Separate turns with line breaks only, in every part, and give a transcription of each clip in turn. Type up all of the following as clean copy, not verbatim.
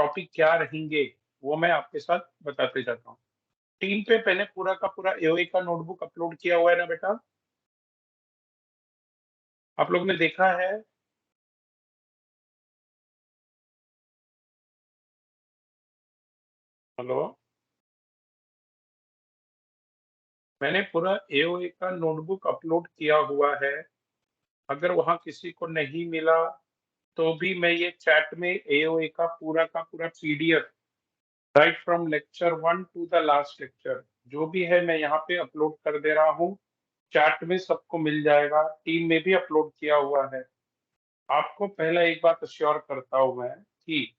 Topic क्या रहेंगे वो मैं आपके साथ बताते जाता हूँ। टीम पे मैंने पूरा का पूरा एओए का नोटबुक अपलोड किया हुआ है ना बेटा? आप लोग ने देखा है? हेलो? मैंने पूरा एओए का नोटबुक अपलोड किया हुआ है। अगर वहाँ किसी को नहीं मिला तो भी मैं ये चैट में एओए का पूरा PDF right from lecture 1 to the last lecture जो भी है मैं यहाँ पे अपलोड कर दे रहा हूँ। चैट में सबको मिल जाएगा, टीम में भी अपलोड किया हुआ है। आपको पहला एक बात अश्योर करता हूँ मैं कि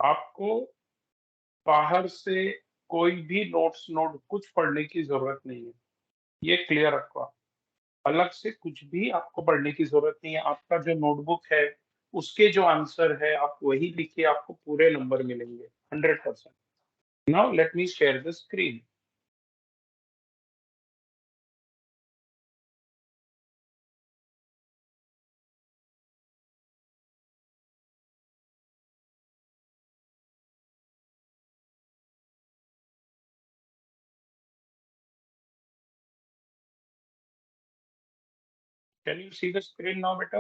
आपको बाहर से कोई भी नोट कुछ पढ़ने की जरूरत नहीं है। ये क्लियर रखो आप। अलग से कुछ भी आपको पढ़ने की जरूरत नहीं है। आपका जो नोटबुक है उसके जो आंसर है आप वही लिखिए, आपको पूरे नंबर मिलेंगे 100%। Now let me share the screen. Can you see the screen now बेटा?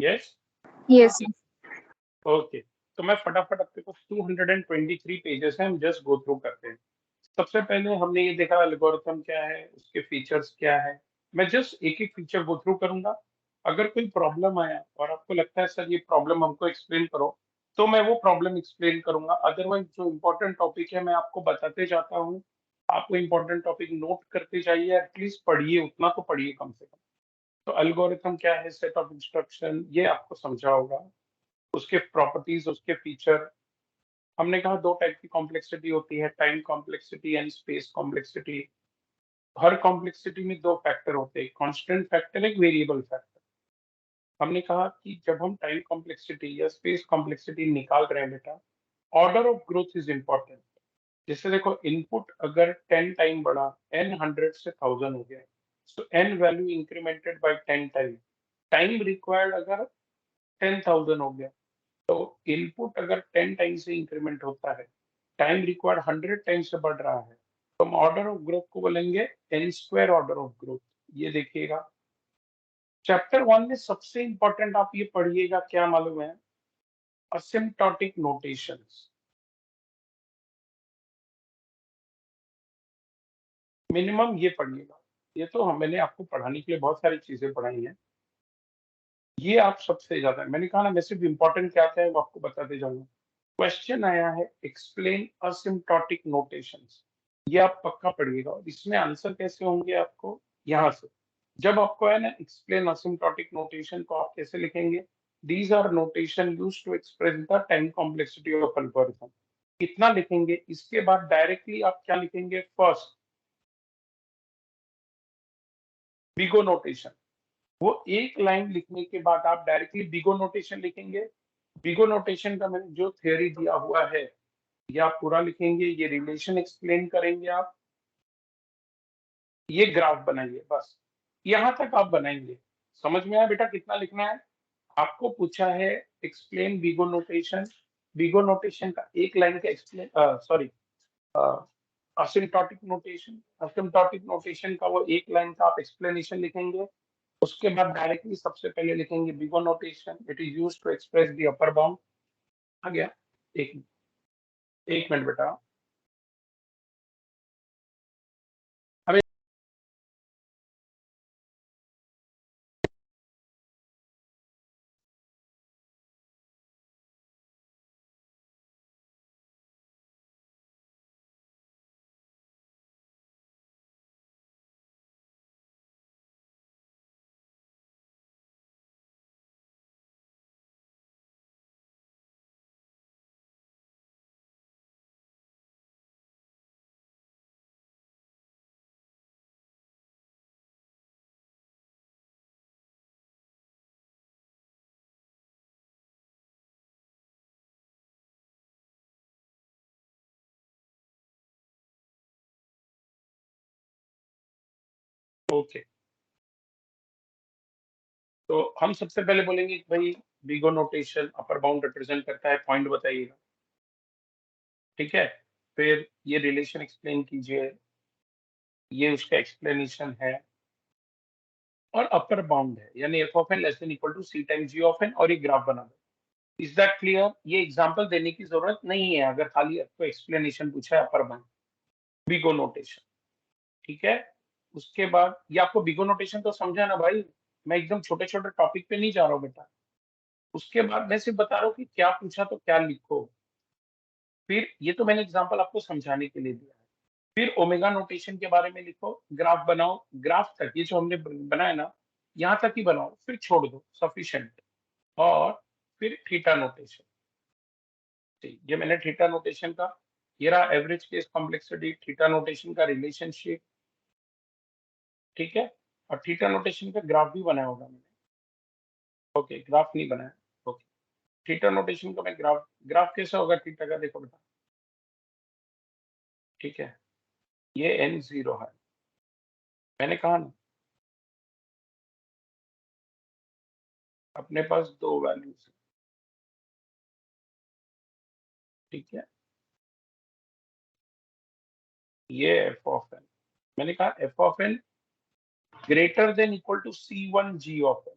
यस?
Yes.
ओके। तो मैं फटाफट अपने को 223 पेजेस हैं, हम जस्ट गो थ्रू करते हैं। सबसे पहले हमने ये देखा एल्गोरिथम क्या है, उसके फीचर्स क्या है। मैं जस्ट एक एक फीचर गो थ्रू करूंगा। अगर कोई प्रॉब्लम आया और आपको लगता है सर ये प्रॉब्लम हमको एक्सप्लेन करो, तो मैं वो प्रॉब्लम एक्सप्लेन करूंगा। अदरवाइज जो इम्पोर्टेंट टॉपिक है मैं आपको बताते जाता हूँ। आपको इम्पोर्टेंट टॉपिक नोट करते जाइए, एटलीस्ट पढ़िए, उतना तो पढ़िए कम से कम। तो एल्गोरिथम क्या है, सेट ऑफ इंस्ट्रक्शन, ये आपको समझा होगा। उसके प्रॉपर्टीज, उसके फीचर। हमने कहा दो टाइप की कॉम्प्लेक्सिटी होती है, time complexity and space complexity. Her complexity में दो फैक्टर होते हैं, कांस्टेंट फैक्टर, एक वेरिएबल फैक्टर। हमने कहा कि जब हम टाइम कॉम्प्लेक्सिटी या स्पेस कॉम्प्लेक्सिटी निकाल रहे हैं बेटा, order of growth is important. जैसे देखो, इनपुट अगर 10 टाइम बढ़ा, n 100 से 1000 हो गया, so n value incremented by 10 time. Time required अगर 10,000 हो गया, तो इनपुट अगर 10 टाइम से इंक्रीमेंट होता है, टाइम रिक्वायर्ड 100 टाइम से बढ़ रहा है, तो हम ऑर्डर ऑफ ग्रोथ को बोलेंगे N square order of growth. ये देखिएगा, चैप्टर 1 में सबसे इंपॉर्टेंट आप ये पढ़िएगा, क्या मालूम है? Asymptotic notations. मिनिमम ये पढ़िएगा। ये तो मैंने आपको पढ़ाने के लिए बहुत सारी चीजें पढ़ाई हैं, ये आप सबसे ज्यादा, मैंने कहा ना मैं सिर्फ इंपॉर्टेंट क्या क्या है वो आपको बताते जाऊंगा। क्वेश्चन आया है एक्सप्लेन असिम्प्टोटिक नोटेशंस, ये आप पक्का पढ़िएगा। और इसमें आंसर कैसे होंगे आपको, यहाँ से। जब आपको है ना एक्सप्लेन असिम्प्टोटिक नोटेशन को आप कैसे लिखेंगे, these are notation used to express the time complexity of algorithm. कितना लिखेंगे, इसके बाद डायरेक्टली आप क्या लिखेंगे, फर्स्ट बिगो नोटेशन। वो एक लाइन लिखने के बाद आप डायरेक्टली बिगो नोटेशन लिखेंगे। बिगो नोटेशन का मैंने जो थ्योरी दिया हुआ है ये आप पूरा लिखेंगे, ये रिलेशन एक्सप्लेन करेंगे आप, ये ग्राफ बनाइए, बस यहाँ तक आप बनाएंगे। समझ में आया बेटा कितना लिखना है? आपको पूछा है एक्सप्लेन बिगो नोटेशन। बिगो नोटेशन का एक लाइन का explain, sorry, asymptotic notation. Asymptotic notation का वो एक लाइन का आप एक्सप्लेनेशन लिखेंगे। उसके बाद डायरेक्टली सबसे पहले लिखेंगे big O notation, it is used to express the upper bound. आ गया? एक एक मिनट बेटा। अरे ओके, तो हम सबसे पहले बोलेंगे कि भाई बिगो नोटेशन अपर बाउंड रिप्रेजेंट करता है, पॉइंट बताइएगा, ठीक है? फिर ये रिलेशन एक्सप्लेन कीजिए, ये उसका एक्सप्लेनेशन है, और अपर बाउंड है, यानी f of n less than equal to c times g of n, और ये ग्राफ बना दो। Is that clear? ये एग्जांपल देने की जरूरत नहीं है अगर खाली आपको एक्सप्लेनेशन पूछा है अपर बाउंड, बिगो नोटेशन, ठीक है? उसके बाद ये आपको बिगो नोटेशन तो समझा ना भाई? मैं एकदम छोटे-छोटे टॉपिक पे नहीं जा रहा हूँ बेटा। उसके बाद मैं सिर्फ बता रहा हूँ कि क्या पूछा तो क्या लिखो। फिर ये तो मैंने एग्जांपल आपको समझाने के लिए दिया है। फिर ओमेगा नोटेशन के बारे में लिखो, ग्राफ बनाओ, ग्राफ तक ये जो हमने बनाया ना, यहाँ तक ही बनाओ, फिर छोड़ दो, सफिशिएंट। और फिर थीटा नोटेशन, ठीक, ये मैंने थीटा नोटेशन का, ये रहा average case complexity, theta notation का रिलेशनशिप, ठीक है? और थीटा नोटेशन का ग्राफ भी बनाया होगा मैंने। ओके, ग्राफ नहीं बनाया। ओके, थीटा नोटेशन का मैं ग्राफ, ग्राफ कैसा होगा थीटा का, देखो बेटा, ठीक है? ये n जीरो है, मैंने कहा ना अपने पास दो वैल्यूज है, ठीक है? ये एफ ऑफ एन, मैंने कहा F of N greater than equal to C one G of N.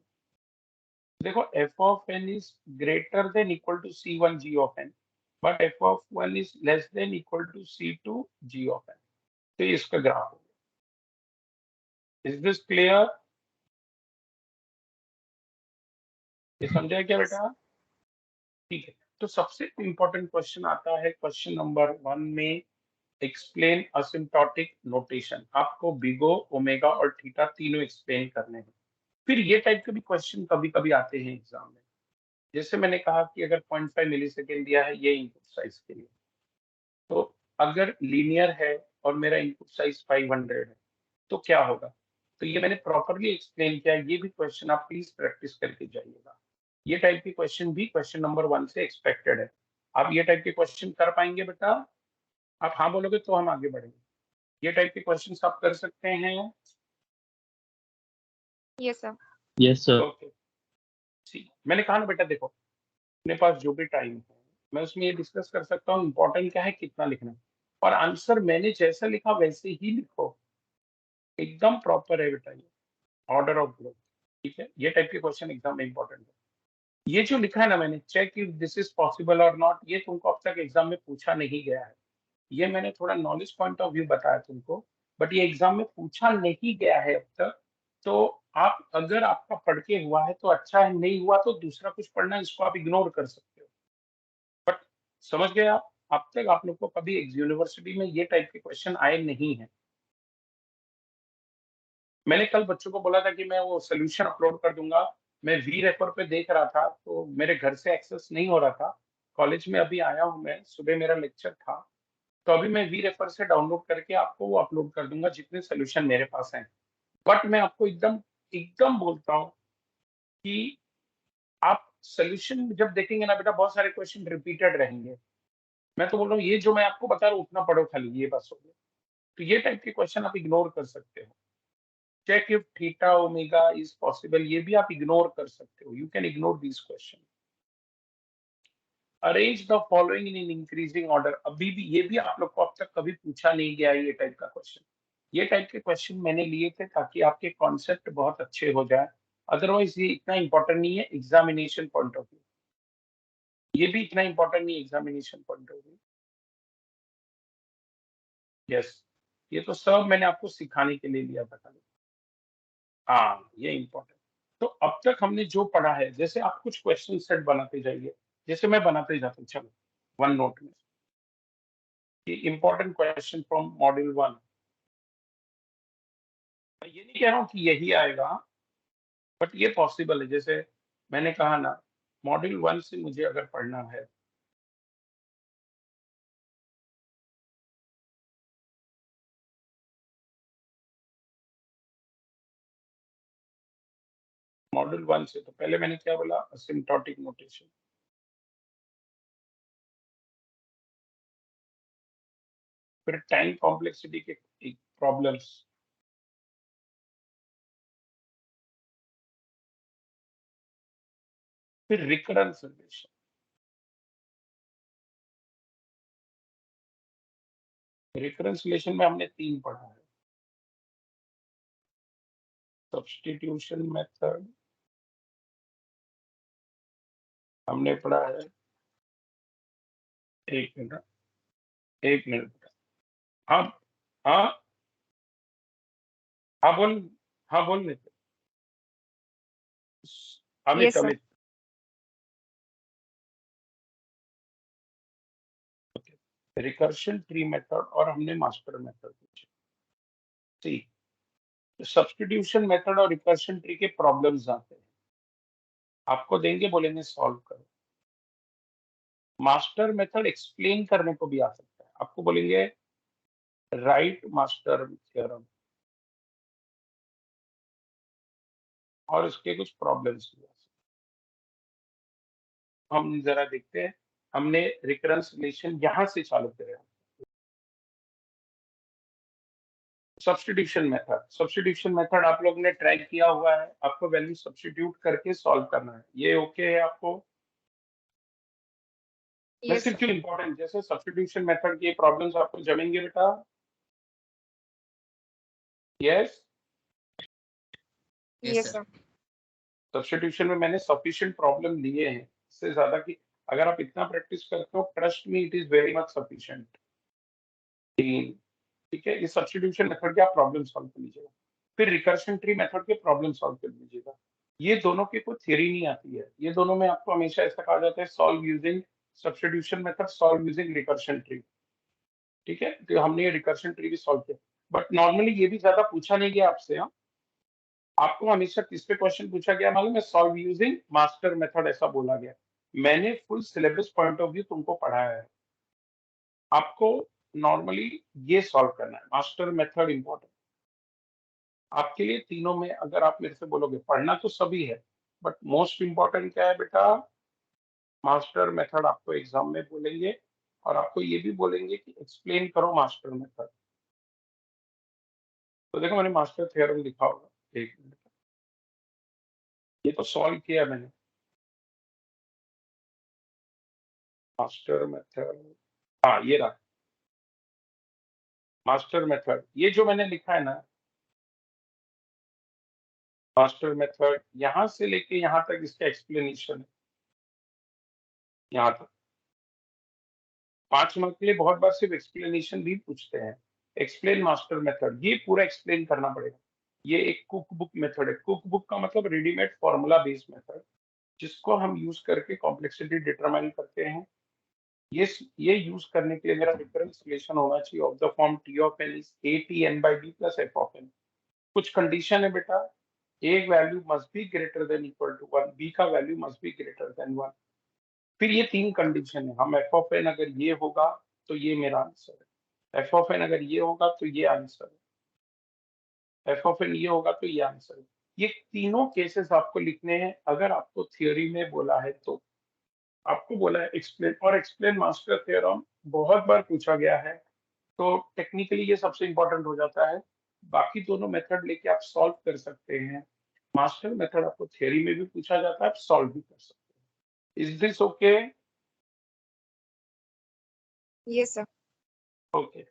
देखो F of N is greater than equal to C one G of N, but F of one is less than equal to C two G of N. तो ये इसका graph हो गया। Is this clear? ये समझा क्या बेटा? ठीक है, तो सबसे इंपॉर्टेंट क्वेश्चन आता है क्वेश्चन नंबर वन में, एक्सप्लेन असिम्प्टोटिक नोटेशन। आपको बिगो, ओमेगा और थीटा तीनों एक्सप्लेन करने हैं। फिर ये टाइप के भी क्वेश्चन कभी कभी आते हैं एग्जाम में। जैसे मैंने कहा कि अगर 0.5 मिली सेकेंड दिया है ये इनपुट साइज के लिए, तो अगर लीनियर है और मेरा इनपुट साइज 500 है तो क्या होगा? तो ये मैंने प्रॉपरली एक्सप्लेन किया, ये भी क्वेश्चन आप प्लीज प्रैक्टिस करके जाइएगा। ये टाइप के क्वेश्चन भी क्वेश्चन नंबर वन से एक्सपेक्टेड है। आप ये टाइप के क्वेश्चन कर पाएंगे बेटा? आप हाँ बोलोगे तो हम आगे बढ़ेंगे। ये टाइप के क्वेश्चन आप कर सकते हैं?
Yes sir.
Yes sir.
Okay, ठीक, मैंने कहा ना बेटा, देखो अपने पास जो भी टाइम है मैं उसमें ये डिस्कस कर सकता हूँ इंपॉर्टेंट क्या है, कितना लिखना है, और आंसर मैंने जैसा लिखा वैसे ही लिखो, एकदम प्रॉपर है बेटा ये, ऑर्डर ऑफ ग्रोथ, ठीक है? ये टाइप के क्वेश्चन एग्जाम में इंपॉर्टेंट है। ये जो लिखा है ना मैंने, check if this is possible और नॉट, ये तुमको अब तक एग्जाम में पूछा नहीं गया है। ये मैंने थोड़ा नॉलेज पॉइंट ऑफ व्यू बताया तुमको, बट ये एग्जाम में पूछा नहीं गया है अब तक। तो आप अगर आपका पढ़ के हुआ है तो अच्छा है, नहीं हुआ तो दूसरा कुछ पढ़ना, इसको आप इग्नोर कर सकते हो। बट समझ गए आप? अब तक आप लोग को कभी यूनिवर्सिटी में ये टाइप के क्वेश्चन आए नहीं है। मैंने कल बच्चों को बोला था कि मैं वो सोल्यूशन अपलोड कर दूंगा। मैं वी रेफर पे देख रहा था तो मेरे घर से एक्सेस नहीं हो रहा था। कॉलेज में अभी आया हूँ मैं, सुबह मेरा लेक्चर था, तो अभी मैं वी रेफर से डाउनलोड करके आपको वो अपलोड कर दूंगा जितने सोल्यूशन मेरे पास हैं। बट मैं आपको एकदम एकदम बोलता हूँ कि आप सोल्यूशन जब देखेंगे ना बेटा, बहुत सारे क्वेश्चन रिपीटेड रहेंगे। मैं तो बोल रहा हूँ ये जो मैं आपको बता रहा हूँ उतना पढ़ो खाली, ये बस हो गया। तो ये टाइप के क्वेश्चन आप इग्नोर कर सकते हो। Check if theta omega is possible, ये भी आप इग्नोर कर सकते हो, you can ignore this question. Arrange the following in increasing order, अभी भी ये भी आप लोग को अब तक कभी पूछा नहीं गया है ये टाइप का क्वेश्चन। ये टाइप के क्वेश्चन मैंने लिए थे ताकि आपके कॉन्सेप्ट बहुत अच्छे हो जाए। अदरवाइज ये इतना इंपॉर्टेंट नहीं है एग्जामिनेशन पॉइंट ऑफ व्यू, ये भी इतना इंपॉर्टेंट नहीं examination point of view. Yes, ये तो सब मैंने आपको सिखाने के लिए लिया था खाली। हाँ, ये इम्पोर्टेंट। तो अब तक हमने जो पढ़ा है, जैसे आप कुछ क्वेश्चन सेट बनाते जाइए, जैसे मैं बनाते जाता हूँ, चलो वन नोट में कि important question from module one. मैं ये नहीं कह रहा हूँ कि यही आएगा, बट ये पॉसिबल है। जैसे मैंने कहा ना, मॉड्यूल वन से मुझे अगर पढ़ना है, मॉड्यूल वन से, तो पहले मैंने क्या बोला, असिम्प्टोटिक नोटेशन, फिर टाइम कॉम्प्लेक्सिटी के प्रॉब्लम्स, फिर रिकरेंस रिलेशन। रिकरेंस रिलेशन में हमने 3 पढ़ा है। सब्स्टिट्यूशन मेथड हमने पढ़ा है। 1 मिनट, 1 मिनट। हाँ, हाँ, हाँ बोल, हाँ बोल लेते। Amit,
yes sir.
Amit. Recursion tree method और हमने मास्टर मेथड पूछे। ठीक, सब्स्टिट्यूशन मेथड और रिकर्शन ट्री के प्रॉब्लम्स आते हैं। आपको देंगे, बोलेंगे सॉल्व करो। मास्टर मेथड एक्सप्लेन करने को भी आ सकता है। आपको बोलेंगे राइट मास्टर थ्योरम और उसके कुछ प्रॉब्लम्स भी आ सकते हैं। हम जरा देखते हैं। हमने रिकरेंस रिलेशन यहां से चालू करें। सब्स्टिट्यूशन मेथड आप लोग ने ट्राई किया हुआ है। आपको वैल्यू सब्स्टिट्यूट करके सॉल्व करना है। ये ओके है आपको?
यस
वैसे
सर।
क्यों इंपॉर्टेंट, जैसे सब्स्टिट्यूशन मेथड के प्रॉब्लम्स आपको जमेंगे बेटा? Yes.
Yes
yes
sir.
Sir.
Substitution में मैंने सफिशिएंट प्रॉब्लम लिए हैं, इससे ज्यादा की अगर आप इतना प्रैक्टिस करते हो, trust me it is very much sufficient. ठीक है, ये सब्स्टिट्यूशन मेथड के आप प्रॉब्लम सॉल्व कर लीजिएगा। फिर रिकर्शन ट्री मेथड के प्रॉब्लम सॉल्व कर लीजिएगा। ये दोनों की कोई थ्योरी नहीं आती है। ये दोनों में आपको हमेशा ऐसा कहा जाता है, solve using substitution method, solve using recursion tree. ठीक है, तो हमने ये रिकर्शन ट्री भी सॉल्व किया। बट नॉर्मली ये भी ज्यादा पूछा नहीं गया आपसे। हाँ, आपको हमेशा किस पे क्वेश्चन पूछा गया मालूम है? सॉल्व यूजिंग मास्टर मेथड ऐसा बोला गया। मैंने full syllabus point of view तुमको पढ़ाया है। आपको नॉर्मली ये सॉल्व करना है, मास्टर मेथड इंपॉर्टेंट आपके लिए। तीनों में अगर आप मेरे से बोलोगे, पढ़ना तो सभी है, बट मोस्ट इंपॉर्टेंट क्या है बेटा? मास्टर मेथड आपको एग्जाम में बोलेंगे, और आपको ये भी बोलेंगे कि एक्सप्लेन करो मास्टर मेथड। तो देखो, मैंने मास्टर थ्योरम लिखा होगा, एक मिनट, ये तो सॉल्व किया मैंने। मास्टर मेथड, हाँ ये रहा मास्टर मेथड। ये जो मैंने लिखा है ना, मास्टर मेथड, यहां से लेके यहां तक इसका एक्सप्लेनेशन है। यहाँ तक 5 मार्क के लिए बहुत बार सिर्फ एक्सप्लेनेशन भी पूछते हैं। एक्सप्लेन मास्टर मेथड, ये पूरा एक्सप्लेन करना पड़ेगा। ये एक कुक बुक मेथड है। कुक बुक का मतलब रेडीमेड फॉर्मूला बेस्ड मेथड, जिसको हम यूज करके कॉम्प्लेक्सिटी डिटरमाइन करते हैं। ये यूज करने के लिए मेरा डिफरेंस रिलेशन होना चाहिए of the form T of N is A T N by B plus F of N. कुछ कंडीशन है बेटा, A value must be greater than equal to 1, B का value must be greater than 1। फिर ये 3 condition है। हम F of N अगर ये होगा तो ये मेरा आंसर है, एफ ऑफ एन अगर ये होगा तो ये आंसर है, एफ ऑफ एन ये होगा तो ये आंसर है। ये तीनों केसेस आपको लिखने हैं। अगर आपको थियोरी में बोला है तो आपको बोला है एक्सप्लेन, और एक्सप्लेन मास्टर थ्योरम बहुत बार पूछा गया है, तो टेक्निकली ये सबसे इंपॉर्टेंट हो जाता है। बाकी दोनों मेथड लेके आप सॉल्व कर सकते हैं। मास्टर मेथड आपको थियोरी में भी पूछा जाता है, आप सॉल्व भी कर सकते हैं। Is this okay?
Yes sir.
Okay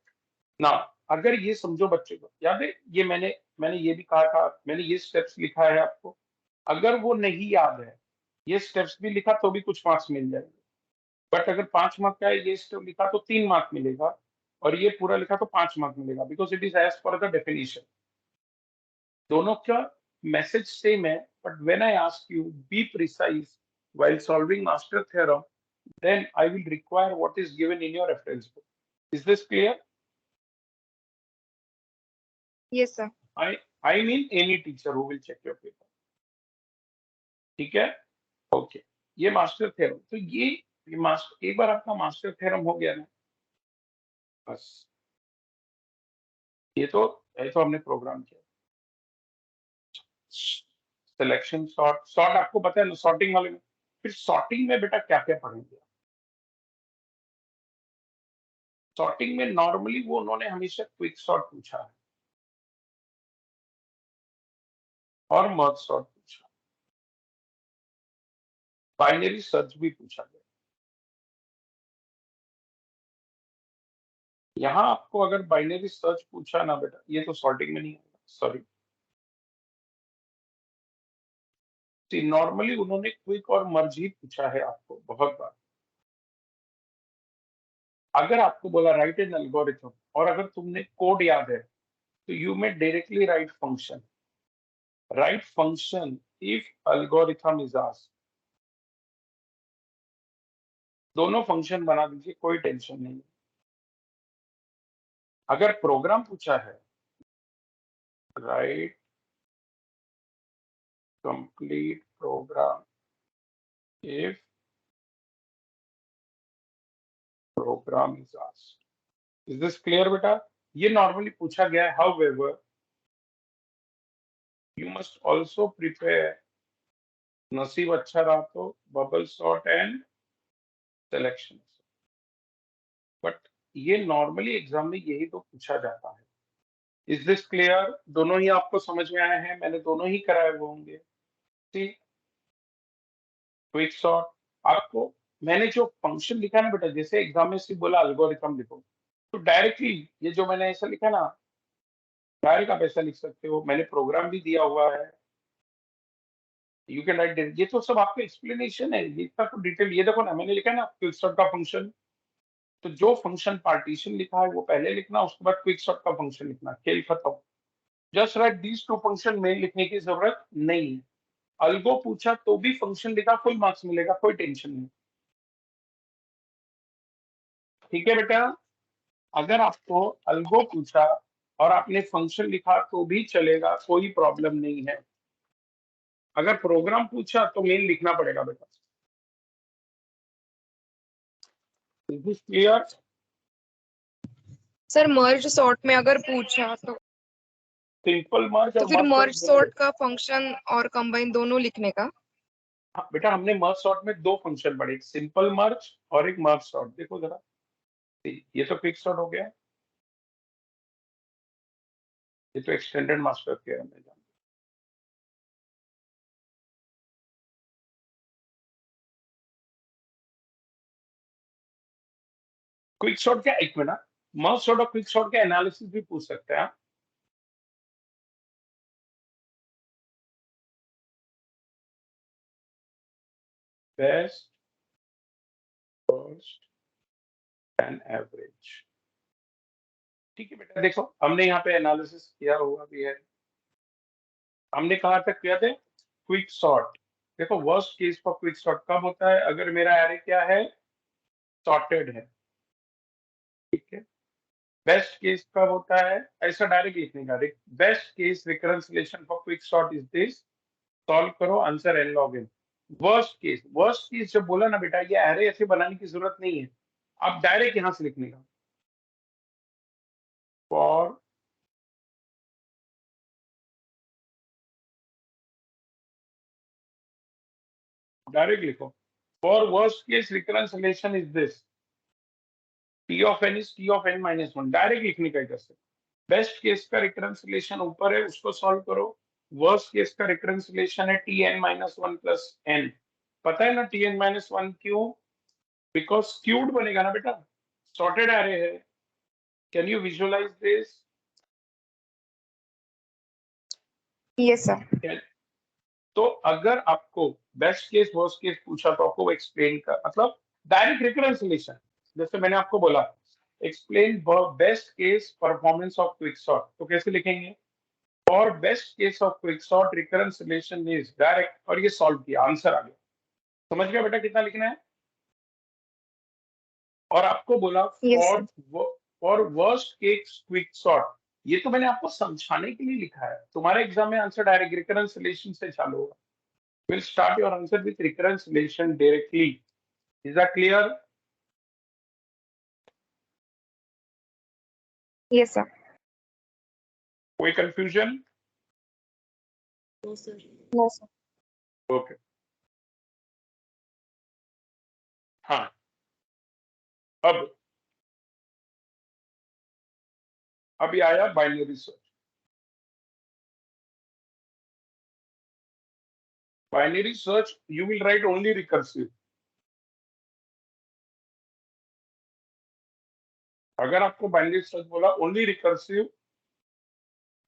ना। अगर ये समझो, बच्चे को याद है, ये मैंने ये भी कहा था, मैंने ये स्टेप्स लिखा है आपको। अगर वो नहीं याद है, ये स्टेप्स भी लिखा तो भी कुछ मार्क्स मिल जाएंगे। बट अगर 5 मार्क का है, ये स्टेप लिखा तो 3 मार्क मिलेगा, और ये पूरा लिखा तो 5 मार्क मिलेगा, because it is as per the definition. दोनों का मैसेज सेम है, but when I ask you be precise while solving master theorem, then I will require what is given in your reference book. Is this clear?
Yes sir.
I mean any teacher who will check your paper. ठीक है, okay. ये master theorem, तो ये master, एक बार आपका master theorem हो गया ना, बस ये तो हमने प्रोग्राम किया। सिलेक्शन सॉर्ट, सॉर्ट आपको पता है ना, सॉर्टिंग वाले में। फिर सॉर्टिंग में बेटा क्या क्या पढ़ेंगे? सॉर्टिंग में नॉर्मली वो उन्होंने हमेशा क्विक सॉर्ट पूछा है और मर्ज सॉर्ट पूछा। बाइनरी सर्च भी पूछा गया। यहाँ आपको अगर बाइनरी सर्च पूछा ना बेटा, ये तो सॉर्टिंग में नहीं आएगा, सॉरी। नॉर्मली उन्होंने क्विक और मर्ज ही पूछा है आपको बहुत बार। अगर आपको बोला राइट एन एल्गोरिथम और अगर तुमने कोड याद है तो you may directly write function if algorithm is asked. दोनों फंक्शन बना दीजिए, कोई टेंशन नहीं। अगर प्रोग्राम पूछा है, write complete program if program is asked. Is this clear बेटा? ये नॉर्मली पूछा गया है। However you must also prepare, नसीब अच्छा रहा तो bubble sort and selection. But ये नॉर्मली एग्जाम में यही तो पूछा जाता है। Is this clear? दोनों ही आपको समझ में आए हैं? मैंने दोनों ही कराए हुए होंगे। ठीक, क्विक सॉर्ट आपको मैंने जो फंक्शन लिखा है ना बेटा, जैसे एग्जाम में सिर्फ बोला एल्गोरिथम लिखो, तो डायरेक्टली ये जो मैंने ऐसा लिखा ना, डायरेक्ट आप ऐसा लिख सकते हो। मैंने प्रोग्राम भी दिया हुआ है, यू कैन राइट। ये तो सब आपका एक्सप्लेनेशन है, ये इतना तो डिटेल। ये देखो ना, मैंने लिखा है ना क्विक सॉर्ट का फंक्शन, तो जो फंक्शन पार्टीशन लिखा है वो पहले लिखना, उसके बाद क्विक सॉर्ट का फंक्शन लिखना, खेल खत्म। Just right these two function में लिखने की जरूरत नहीं है। अल्गो पूछा तो भी फंक्शन लिखा, फुल मार्क्स मिलेगा, कोई टेंशन नहीं। ठीक है बेटा? अगर आपको अल्गो पूछा और आपने फंक्शन लिखा तो भी चलेगा, कोई प्रॉब्लम नहीं है। अगर प्रोग्राम पूछा तो मेन लिखना पड़ेगा बेटा। Is this clear?
Sir merge sort में अगर पूछा
सिंपल मर्ज
तो
और
फिर
मर्ज सॉर्ट
मर्ज
दोनों।
सॉर्ट का फंक्शन और कंबाइन दोनों लिखने का।
हाँ बेटा, हमने मर्ज सॉर्ट में दो फंक्शन पढ़े, एक सिंपल मर्ज और एक मर्ज सॉर्ट। देखो जरा, ये तो क्विक सॉर्ट हो गया, ये तो एक्सटेंडेड मास्टर थ्योरम में जाना। क्विक सॉर्ट क्या, एक मिनट, मर्ज सॉर्ट और क्विक सॉर्ट के एनालिसिस भी पूछ सकते हैं आप। Best, first and average. ठीक है बेटा, देखो हमने यहाँ पे एनालिसिस किया हुआ भी है। हमने कहा था, किया थे क्विक सॉर्ट। देखो worst case for quick sort कब होता है? अगर मेरा एरे क्या है, सॉर्टेड है। ठीक है। बेस्ट केस कब होता है? ऐसा डायरेक्ट लिखने का, best case recurrence relation for quick sort is this, solve करो, answer N log N. Worst case जब बोला ना बेटा, ये एरे ऐसे बनाने की जरूरत नहीं है, आप डायरेक्ट यहां से लिखने का, फॉर डायरेक्ट लिखो, for worst case recurrence relation is this, T of N is T of n minus one, direct लिखने का इधर से। बेस्ट केस का रिकरेंस रिलेशन ऊपर है, उसको सॉल्व करो। वर्स्ट केस का रिकरेंस रिलेशन है T n minus one plus n. पता है ना टी एन माइनस वन क्यों? बिकॉज स्क्यूड बनेगा ना बेटा, सॉर्टेड एरे है। Can you visualize this?
Yes sir.
तो अगर आपको बेस्ट केस वर्स्ट केस पूछा तो आपको एक्सप्लेन कर, मतलब डायरेक्ट रिकरेंस रिलेशन, जैसे मैंने आपको बोला explain best case performance of quick sort, तो कैसे लिखेंगे? और best case of quick sort recurrence relation is direct, और ये सॉल्व किया, आंसर आ गया। समझ गया बेटा कितना लिखना है? और आपको बोला
yes sir.
For worst case quick sort, ये तो मैंने आपको समझाने के लिए लिखा है। तुम्हारे एग्जाम में आंसर डायरेक्ट रिकरेंस रिलेशन से चालू होगा। Will start your answer with recurrence relation directly. Is that clear?
Yes sir.
कोई confusion?
No sir. No sir.
Okay, हाँ। अब अभी आया binary search. Binary search you will write only recursive. अगर आपको बाइनरी सर्च बोला only recursive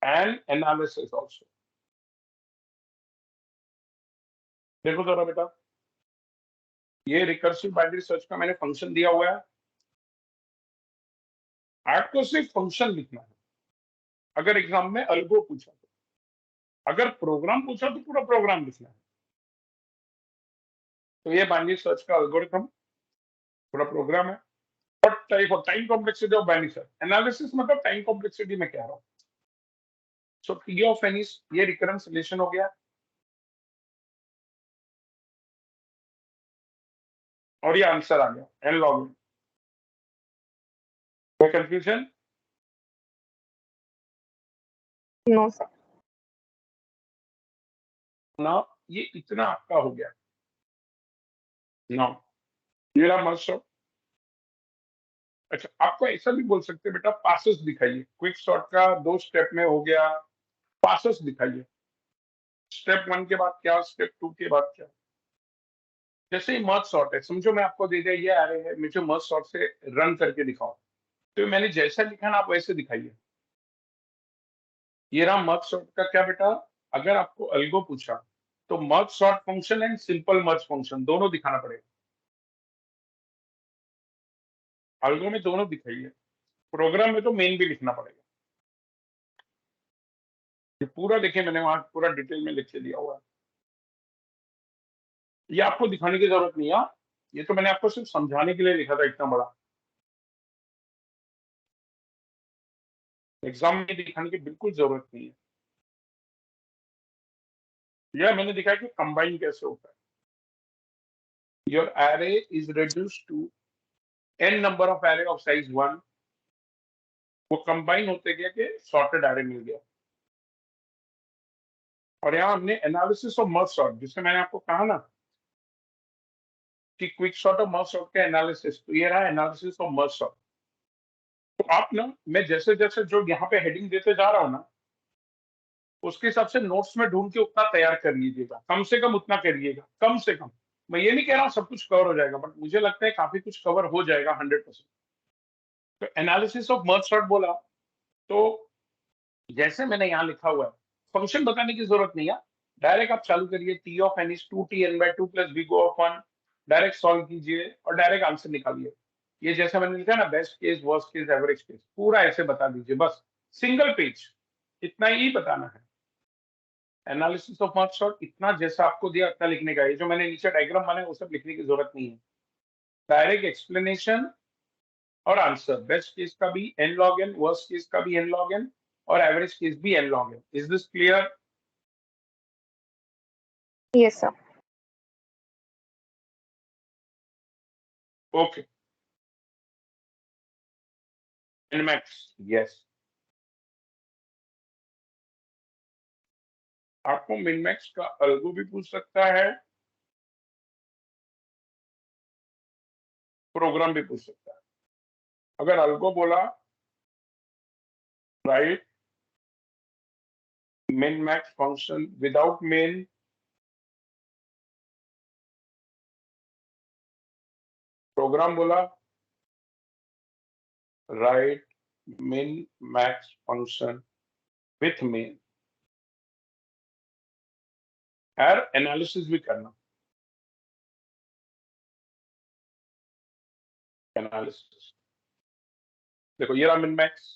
and analysis also. देखो जरा बेटा, ये रिकर्सिव बाइनरी सर्च का मैंने फंक्शन दिया हुआ है, आपको सिर्फ फंक्शन लिखना है। अगर एग्जाम में अल्गो पूछा तो, अगर प्रोग्राम पूछा तो पूरा प्रोग्राम लिखना है। तो ये बाइनरी सर्च का एल्गोरिथम पूरा प्रोग्राम है। और time complexity of binary search analysis मतलब टाइम कॉम्प्लेक्सिटी में कह रहा हूं। So T of N is ये रिकरेंस रिलेशन हो गया, और ये आंसर आ गया एन लॉग एन। कोई कंफ्यूजन?
No sir.
ना, ये इतना आपका हो गया ना, ये रहा मस्ट। अच्छा, आपको ऐसा भी बोल सकते हैं बेटा, पासेस दिखाइए। क्विक शॉर्ट का 2 स्टेप में हो गया, पासेस दिखाइए। स्टेप 1 के बाद क्या, स्टेप 2 के बाद क्या। जैसे ही मर्ज सॉर्ट है, समझो मैं आपको दे दिया ये आ रहे हैं, मुझे मर्ज सॉर्ट से रन करके दिखाओ, तो मैंने जैसा लिखा ना आप वैसे दिखाइए। ये रहा मर्ज सॉर्ट का क्या बेटा, अगर आपको अल्गो पूछा तो merge sort function and simple merge function दोनों दिखाना पड़ेगा। अल्गो में दोनों दिखाइए, प्रोग्राम में तो मेन भी लिखना पड़ेगा। ये पूरा देखिए, मैंने वहां पूरा डिटेल में लिख के दिया हुआ है। ये आपको दिखाने की जरूरत नहीं है, ये तो मैंने आपको सिर्फ समझाने के लिए लिखा था इतना बड़ा। एग्जाम में दिखाने की बिल्कुल जरूरत नहीं है। यह मैंने दिखाया कि कंबाइन कैसे होता है। Your array is reduced to n number of array of size 1। वो कंबाइन होते गया कि सॉर्टेड एरे मिल गया। और यहाँ हमने एनालिसिस ऑफ मर्ज सॉर्ट, जिससे मैंने आपको कहा ना कि क्विक सॉर्ट और मर्ज सॉर्ट का एनालिसिस, तो ये रहा एनालिसिस ऑफ मर्ज सॉर्ट। तो आप ना, मैं जैसे जैसे जो यहाँ पे हेडिंग देते जा रहा हूँ ना, उसके हिसाब से नोट्स में ढूंढ के उतना तैयार कर लीजिएगा, कम से कम उतना करिएगा, कम से कम। मैं ये नहीं कह रहा हूँ सब कुछ कवर हो जाएगा, बट मुझे लगता है काफी कुछ कवर हो जाएगा 100%। तो एनालिसिस ऑफ मर्ज सॉर्ट बोला, तो जैसे मैंने यहाँ लिखा हुआ है, फंक्शन बताने की जरूरत नहीं है, डायरेक्ट आप चालू करिए, T of N is 2tn/2 plus big O of 1। Direct solve कीजिए और डायरेक्ट आंसर निकालिए। ये जैसे मैंने लिखा ना, best case, worst case, average case, पूरा ऐसे बता दीजिए, बस सिंगल पेज, इतना ही बताना है। एनालिसिस ऑफ मर्ज सॉर्ट इतना जैसा आपको दिया इतना लिखने का। ये जो मैंने नीचे डायग्राम बनाया वो सब लिखने की जरूरत नहीं है, डायरेक्ट एक्सप्लेनेशन और आंसर। बेस्ट केस का भी n log n, worst case का भी n log n, और एवरेज केस भी n log n। Is this clear?
Yes sir.
Okay. Minmax, yes. आपको मिनमैक्स का अल्गो भी पूछ सकता है, प्रोग्राम भी पूछ सकता है। अगर अल्गो बोला, write min max function without main, program बोला write min max function with main। यार एनालिसिस भी करना, एनालिसिस। देखो ये रहा min max।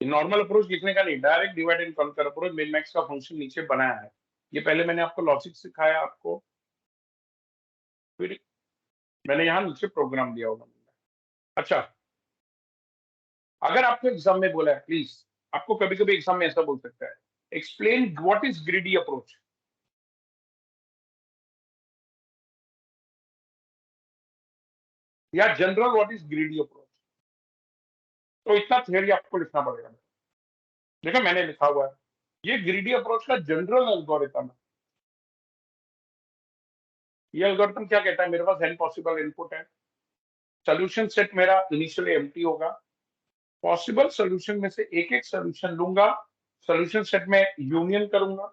नॉर्मल अप्रोच लिखने का नहीं, direct divide and conquer approach, min max का फंक्शन नीचे बनाया है। ये पहले मैंने आपको लॉजिक सिखाया आपको, फिर मैंने यहाँ नीचे प्रोग्राम दिया होगा। अच्छा, अगर आपको एग्जाम में बोला है, प्लीज, आपको कभी कभी एग्जाम में ऐसा बोल सकता है, explain what is greedy approach, या general what is greedy approach. तो इतना थियरी आपको लिखना पड़ेगा। देखो मैंने लिखा हुआ है, ये ग्रीडी अप्रोच का जनरल एल्गोरिथम है। ये एल्गोरिथम क्या कहता है, मेरे पास n पॉसिबल इनपुट है, सोल्यूशन सेट मेरा इनिशियली एम्प्टी होगा, पॉसिबल सोल्यूशन में से एक एक सोल्यूशन लूंगा, सोल्यूशन सेट में यूनियन करूंगा,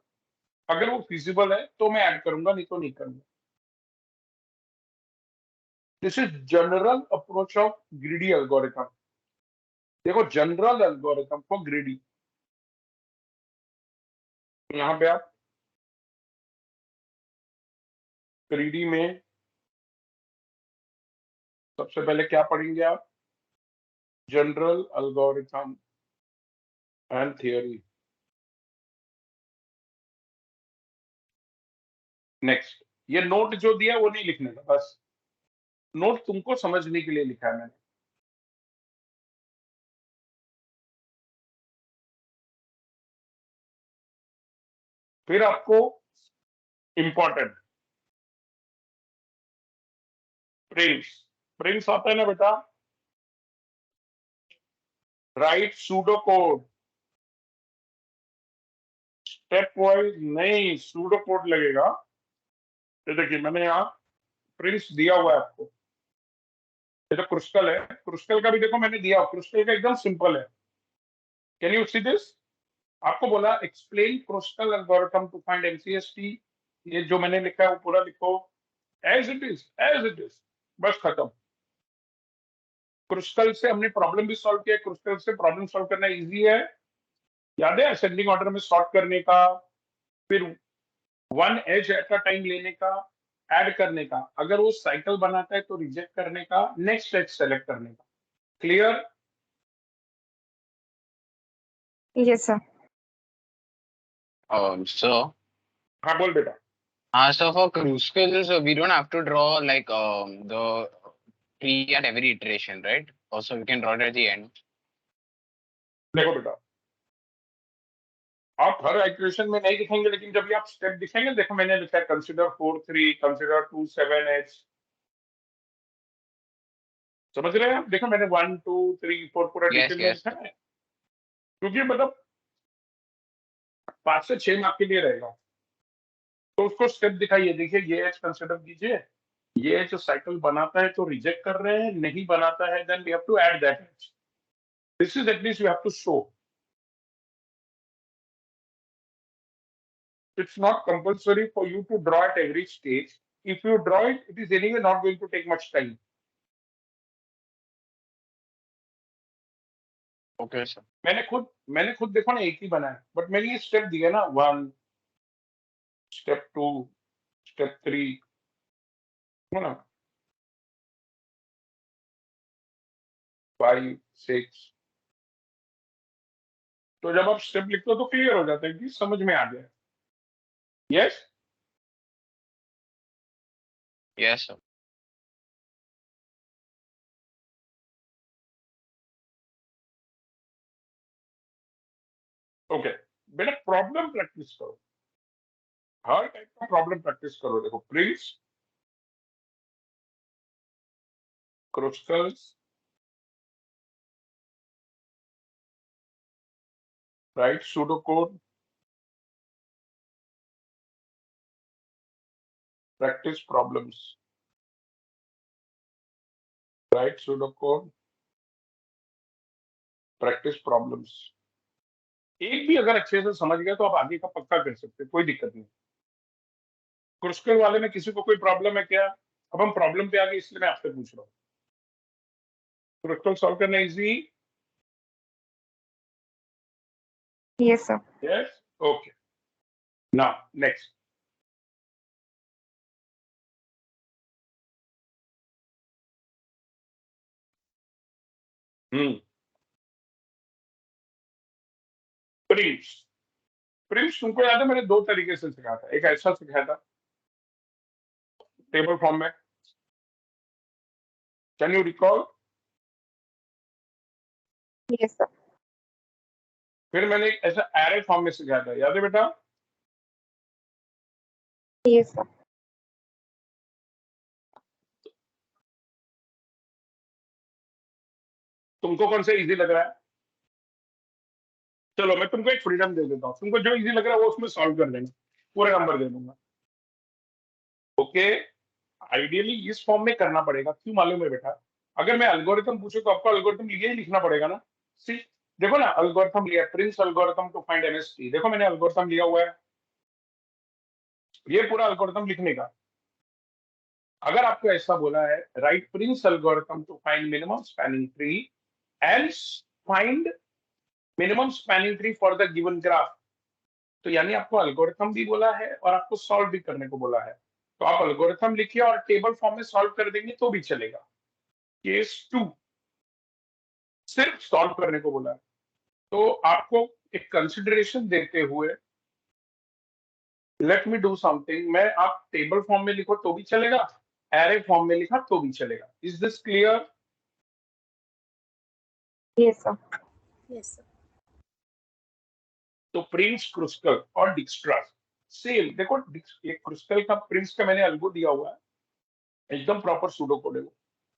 अगर वो फिजिबल है तो मैं ऐड करूंगा, नहीं तो नहीं करूंगा। This is general approach of greedy algorithm. देखो, जनरल एल्गोरिथम फॉर ग्रीडी। यहाँ पे आप ग्रीडी में सबसे पहले क्या पढ़ेंगे आप? General algorithm and theory. Next, ये नोट जो दिया वो नहीं लिखने का, बस नोट तुमको समझने के लिए लिखा है मैंने। फिर आपको इंपॉर्टेंट प्रिंस, प्रिंस आता है ना बेटा? Right pseudo code. Step wise नहीं, सूडो कोड लगेगा। ये देखिए, मैंने यहाँ प्रिंस दिया हुआ है आपको। ये तो क्रिस्टल है, क्रिस्टल का भी देखो मैंने दिया, क्रिस्टल का एकदम सिंपल है। Can you see this? आपको बोला explain Kruskal algorithm to find MCST. ये जो मैंने लिखा है वो पूरा लिखो as it is, as it is, बस खत्म। क्रिस्टल से हमने प्रॉब्लम भी सॉल्व किया, क्रिस्टल से प्रॉब्लम सॉल्व करना इजी है, याद है? असेंडिंग ऑर्डर में सॉर्ट करने का, फिर one edge at a time लेने का, ऐड करने का, अगर वो साइकिल बनाता है तो रिजेक्ट करने का, नेक्स्ट एज सेलेक्ट करने का। क्लियर?
Yes, sir.
So,
हाँ बोल बेटा।
so for Kruskal, so we don't have to draw like the tree at every iteration, right? Also, we can draw it at the end.
देखो बेटा, आप हर equation में नहीं दिखेंगे, लेकिन जब भी आप स्टेप दिखेंगे, देखो मैंने लिखा है कंसीडर 4 3, कंसीडर 2 7 एच। समझ रहे हैं आप? देखो मैंने 1 2 3 4 पूरा
Yes,
डिटेल में
yes.
लिखा है, क्योंकि मतलब 5 से 6 मार्क के लिए रहेगा। तो उसको स्टेप दिखाइए, देखिए ये एच कंसीडर कीजिए, ये एच साइकिल बनाता है तो रिजेक्ट कर रहे हैं, नहीं बनाता है then we have to add that edge. This is at least you have to show. It's not compulsory for you to draw at every stage. If you draw it, it is anyway not going to take much time.
Okay, sir.
मैंने खुद देखो ना एक ही बनाया, but मैंने ये step दिया ना, 1 स्टेप 2 स्टेप 3, है ना, 5 6। तो जब आप स्टेप लिखते हो तो क्लियर हो जाता है कि समझ में आ गया। यस?
Yes, sir.
ओके बेटा, प्रॉब्लम प्रैक्टिस करो, हर टाइप का प्रॉब्लम प्रैक्टिस करो। देखो, Prince, crystals, right pseudo code, practice problems, right pseudo code, practice problems. एक भी अगर अच्छे से समझ गया तो आप आगे का पक्का कर सकते हैं, कोई दिक्कत नहीं। क्रिस्टल वाले में किसी को कोई प्रॉब्लम है क्या? अब हम प्रॉब्लम पे आ गए, इसलिए मैं आपसे पूछ रहा हूँ। क्रिस्टल सॉल्व करना easy?
Yes, sir.
Yes? Okay, now next. Prince, Prince तुमको याद है मैंने दो तरीके से सिखाया था, एक ऐसा सिखाया था टेबल फॉर्म में, can you recall?
Yes, sir.
फिर मैंने एक ऐसा एरे फॉर्म में सिखाया था, याद है बेटा?
Yes, sir.
तुमको कौन सा इजी लग रहा है? चलो मैं तुमको एक फ्रीडम दे देता हूँ, तुमको जो इजी लग रहा है वो उसमें सॉल्व कर देना, पूरे नंबर दे दूंगा। ओके, आइडियली इस फॉर्म में करना पड़ेगा, क्यों मालूम है बेटा? अगर मैं एल्गोरिथम पूछूं तो आपको एल्गोरिथम लिए ही लिखना पड़ेगा ना। सी, देखो ना, एल्गोरिथम लिया, Prim's algorithm to find MST, देखो मैंने एल्गोरिथम लिया हुआ है, ये पूरा एल्गोरिथम लिखने का। अगर आपको ऐसा बोला है write Prim's algorithm to find minimum spanning tree and find minimum spanning tree for the given graph, तो यानी आपको एल्गोरिथम भी बोला है और आपको सॉल्व भी करने को बोला है। तो आप एल्गोरिथम लिखिए और टेबल फॉर्म में सॉल्व कर देंगे तो भी चलेगा। केस 2 सिर्फ सॉल्व करने को बोला है, तो आपको एक कंसिडरेशन देते हुए लेट मी डू समथिंग, मैं आप टेबल फॉर्म में लिखो तो भी चलेगा, एरे फॉर्म में लिखा तो भी चलेगा। Is this clear?
Yes, sir.
Yes, sir.
तो प्रिंस, क्रुस्कल और डिक्स्ट्रास सेम। देखो ये क्रुस्कल का प्रिंस का मैंने अल्गो दिया हुआ है, एकदम प्रॉपर सूडो कोड है।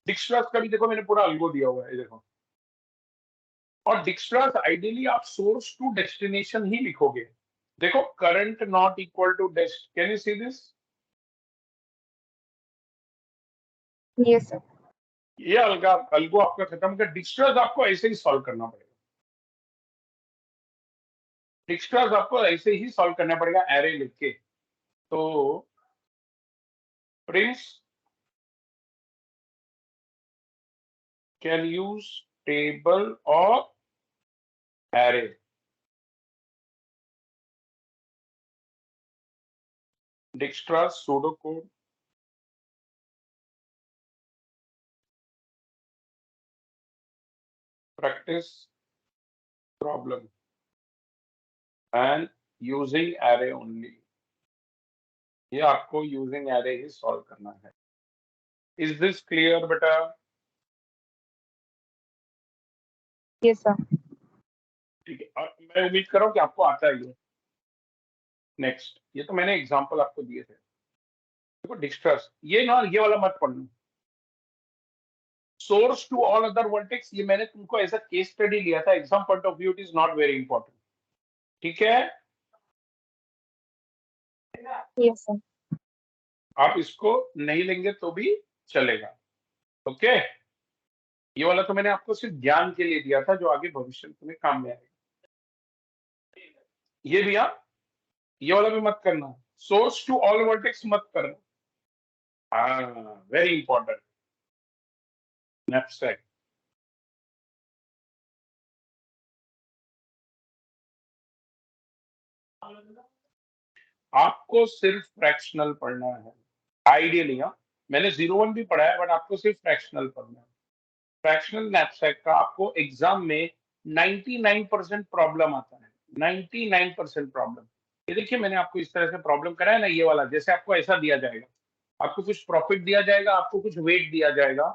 डिक्स्ट्रास का भी देखो मैंने पूरा अल्गो दिया हुआ है, देखो। और डिक्स्ट्रास आइडियली आप सोर्स टू डेस्टिनेशन ही लिखोगे। देखो current not equal to dest, can you see this?
Yes, sir.
ये अल्गो आपका खत्म कर। डिक्स्ट्रास आपको ऐसे ही सॉल्व करना पड़ेगा, डिक्स्ट्रास आपको ऐसे ही सॉल्व करना पड़ेगा एरे लिख के। तो प्रिंस कैन यूज टेबल और array. Dijkstra's pseudo code practice problem and using array only। ये आपको यूजिंग एरे ही सॉल्व करना है। इज दिस क्लियर बेटा?
Yes, sir.
ठीक है, और मैं उम्मीद कर रहा हूँ कि आपको आता है ये। नेक्स्ट, ये तो मैंने एग्जांपल आपको दिए थे। देखो डिक्स्ट्रास, ये ना ये वाला मत पढ़ना। Source to all other vertex, ये मैंने तुमको ऐसा केस स्टडी लिया था, exam point of view it is not very important. ठीक है,
Yes, sir.
आप इसको नहीं लेंगे तो भी चलेगा। ओके, ये वाला तो मैंने आपको सिर्फ ज्ञान के लिए दिया था, जो आगे भविष्य में तुम्हें काम में आएगा। ये भी आप ये वाला भी मत करना, सोर्स टू ऑल वर्टेक्स मत करना। हाँ, वेरी इंपॉर्टेंट। knapsack, आपको सिर्फ फ्रैक्शनल पढ़ना है आइडियली। हाँ, मैंने 0-1 भी पढ़ा है, बट आपको सिर्फ फ्रैक्शनल पढ़ना है। फ्रैक्शनल नैपसैक का आपको एग्जाम में 99% प्रॉब्लम आता है, 99% प्रॉब्लम। ये देखिए मैंने आपको इस तरह से प्रॉब्लम कराया ना, ये वाला जैसे आपको ऐसा दिया जाएगा, आपको कुछ प्रॉफिट दिया जाएगा, आपको कुछ वेट दिया जाएगा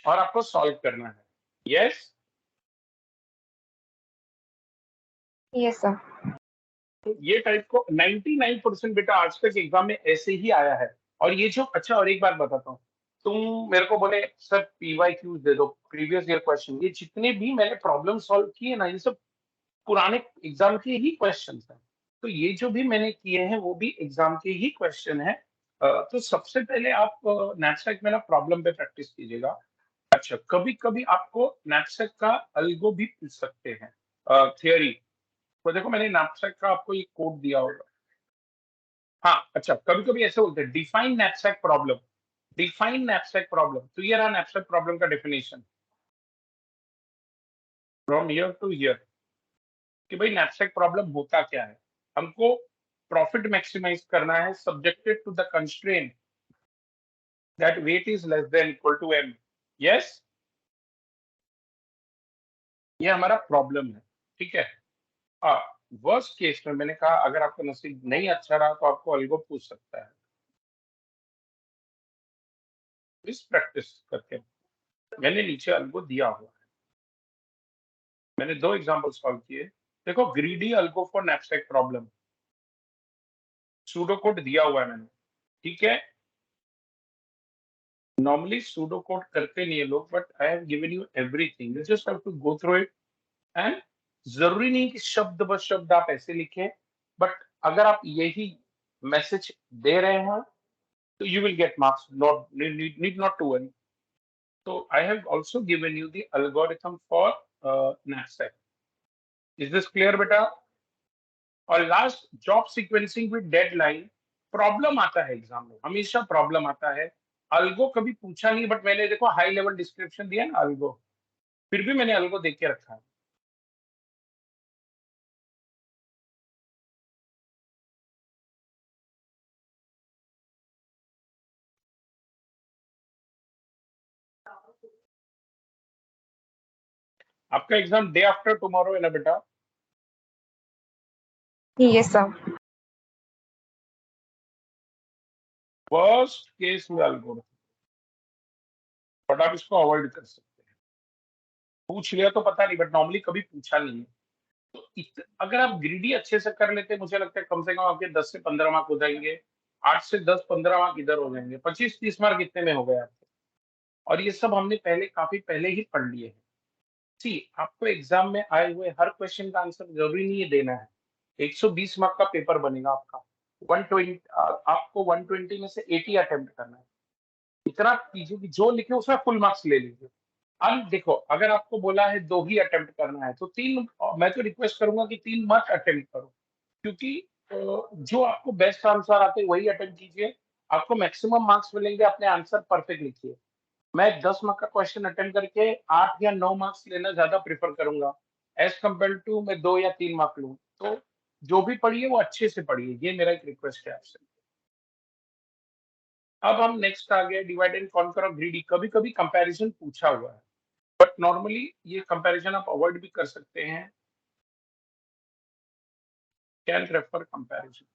और आपको सॉल्व करना है। Yes,
Yes, sir.
तो ये टाइप को 99% बेटा आज तक एग्जाम में ऐसे ही आया है। और ये जो, अच्छा और एक बात बताता हूँ, तुम मेरे को बोले सर PYQs दे दो, प्रीवियस ईयर क्वेश्चन, ये जितने भी मैंने प्रॉब्लम सॉल्व किए ना, ये सब पुराने एग्जाम के ही क्वेश्चन हैं। तो ये जो भी मैंने किए हैं वो भी एग्जाम के ही क्वेश्चन है। तो सबसे पहले आप नैपसैक में ना प्रॉब्लम पे प्रैक्टिस कीजिएगा। अच्छा, कभी कभी आपको नैपसैक का अल्गो भी पूछ सकते हैं, थियरी। तो देखो मैंने नैपसैक का आपको ये कोड दिया होगा। हाँ, अच्छा, कभी कभी ऐसे बोलते हैं define knapsack problem, define knapsack problem. तो ये रहा नैपसैक प्रॉब्लम का definition from here to here, कि भाई नैपसैक प्रॉब्लम होता क्या है। हमको प्रॉफिट मैक्सिमाइज करना है subjected to the constraint that weight is less than equal to m। Yes, ये हमारा प्रॉब्लम है। ठीक है, वर्स्ट केस में मैंने कहा अगर आपका नसीब नहीं अच्छा रहा तो आपको अल्गो पूछ सकता है। इस प्रैक्टिस करके मैंने नीचे अल्गो दिया हुआ है, मैंने 2 एग्जांपल सॉल्व किए। देखो greedy algo for knapsack problem, pseudo code दिया हुआ है मैंने। ठीक है, नॉर्मली सूडो कोड करते नहीं है लोग, but I have given you everything, you just have to go through it. And जरूरी नहीं कि शब्द ब शब्द आप ऐसे लिखें, बट अगर आप यही मैसेज दे रहे हैं तो you will get marks, not need not to worry। So I have also given you the algorithm for knapsack। Is this clear beta? और last job sequencing with deadline. Problem आता है exam में, हमेशा problem आता है। Algo कभी पूछा नहीं, बट मैंने देखो हाई लेवल डिस्क्रिप्शन दिया ना अल्गो, फिर भी मैंने अल्गो देख के रखा है। आपका एग्जाम डे आफ्टर टुमारो है ना बेटा?
Yes, sir.
वर्स्ट केस में अल्गो, बट आप इसको अवॉइड कर सकते हैं। पूछ लिया तो पता नहीं, बट नॉर्मली कभी पूछा नहीं है। तो अगर आप ग्रीडी अच्छे से कर लेते, मुझे लगता है कम से कम आपके 10 से 15 मार्क हो जाएंगे। 8 से 10 15 मार्क इधर हो जाएंगे, 25-30 मार्क इतने में हो गए आपके। और ये सब हमने पहले काफी पहले ही पढ़ लिए हैं। सी, आपको एग्जाम में आए हुए हर क्वेश्चन का आंसर जरूरी नहीं है देना है। 120 मार्क का पेपर बनेगा आपका। 120 आपको 120 में से 80 अटेम्प्ट करना है। इतना कीजिए कि जो लिखे उसमें फुल मार्क्स ले लीजिए। अब देखो, अगर आपको बोला है 2 ही अटेम्प्ट करना है तो 3, मैं तो रिक्वेस्ट करूंगा कि 3 मत अटेम्प्ट करो, क्योंकि जो आपको बेस्ट आंसर आते हैं वही अटेम्प्ट कीजिए। आपको मैक्सिमम मार्क्स मिलेंगे, अपने आंसर परफेक्ट लिखिए। मैं 10 मार्क का क्वेश्चन अटेम्प्ट करके 8 या 9 मार्क्स लेना ज्यादा प्रेफर करूंगा, एज कम्पेयर टू मैं 2 या 3 मार्क लूं। तो जो भी पढ़िए वो अच्छे से पढ़िए, ये मेरा एक रिक्वेस्ट है आपसे। अब हम नेक्स्ट आ गए divide and conquer of greedy. कभी कभी कंपैरिजन पूछा हुआ है, बट नॉर्मली ये कंपैरिजन आप अवॉइड भी कर सकते हैं। Can refer comparison.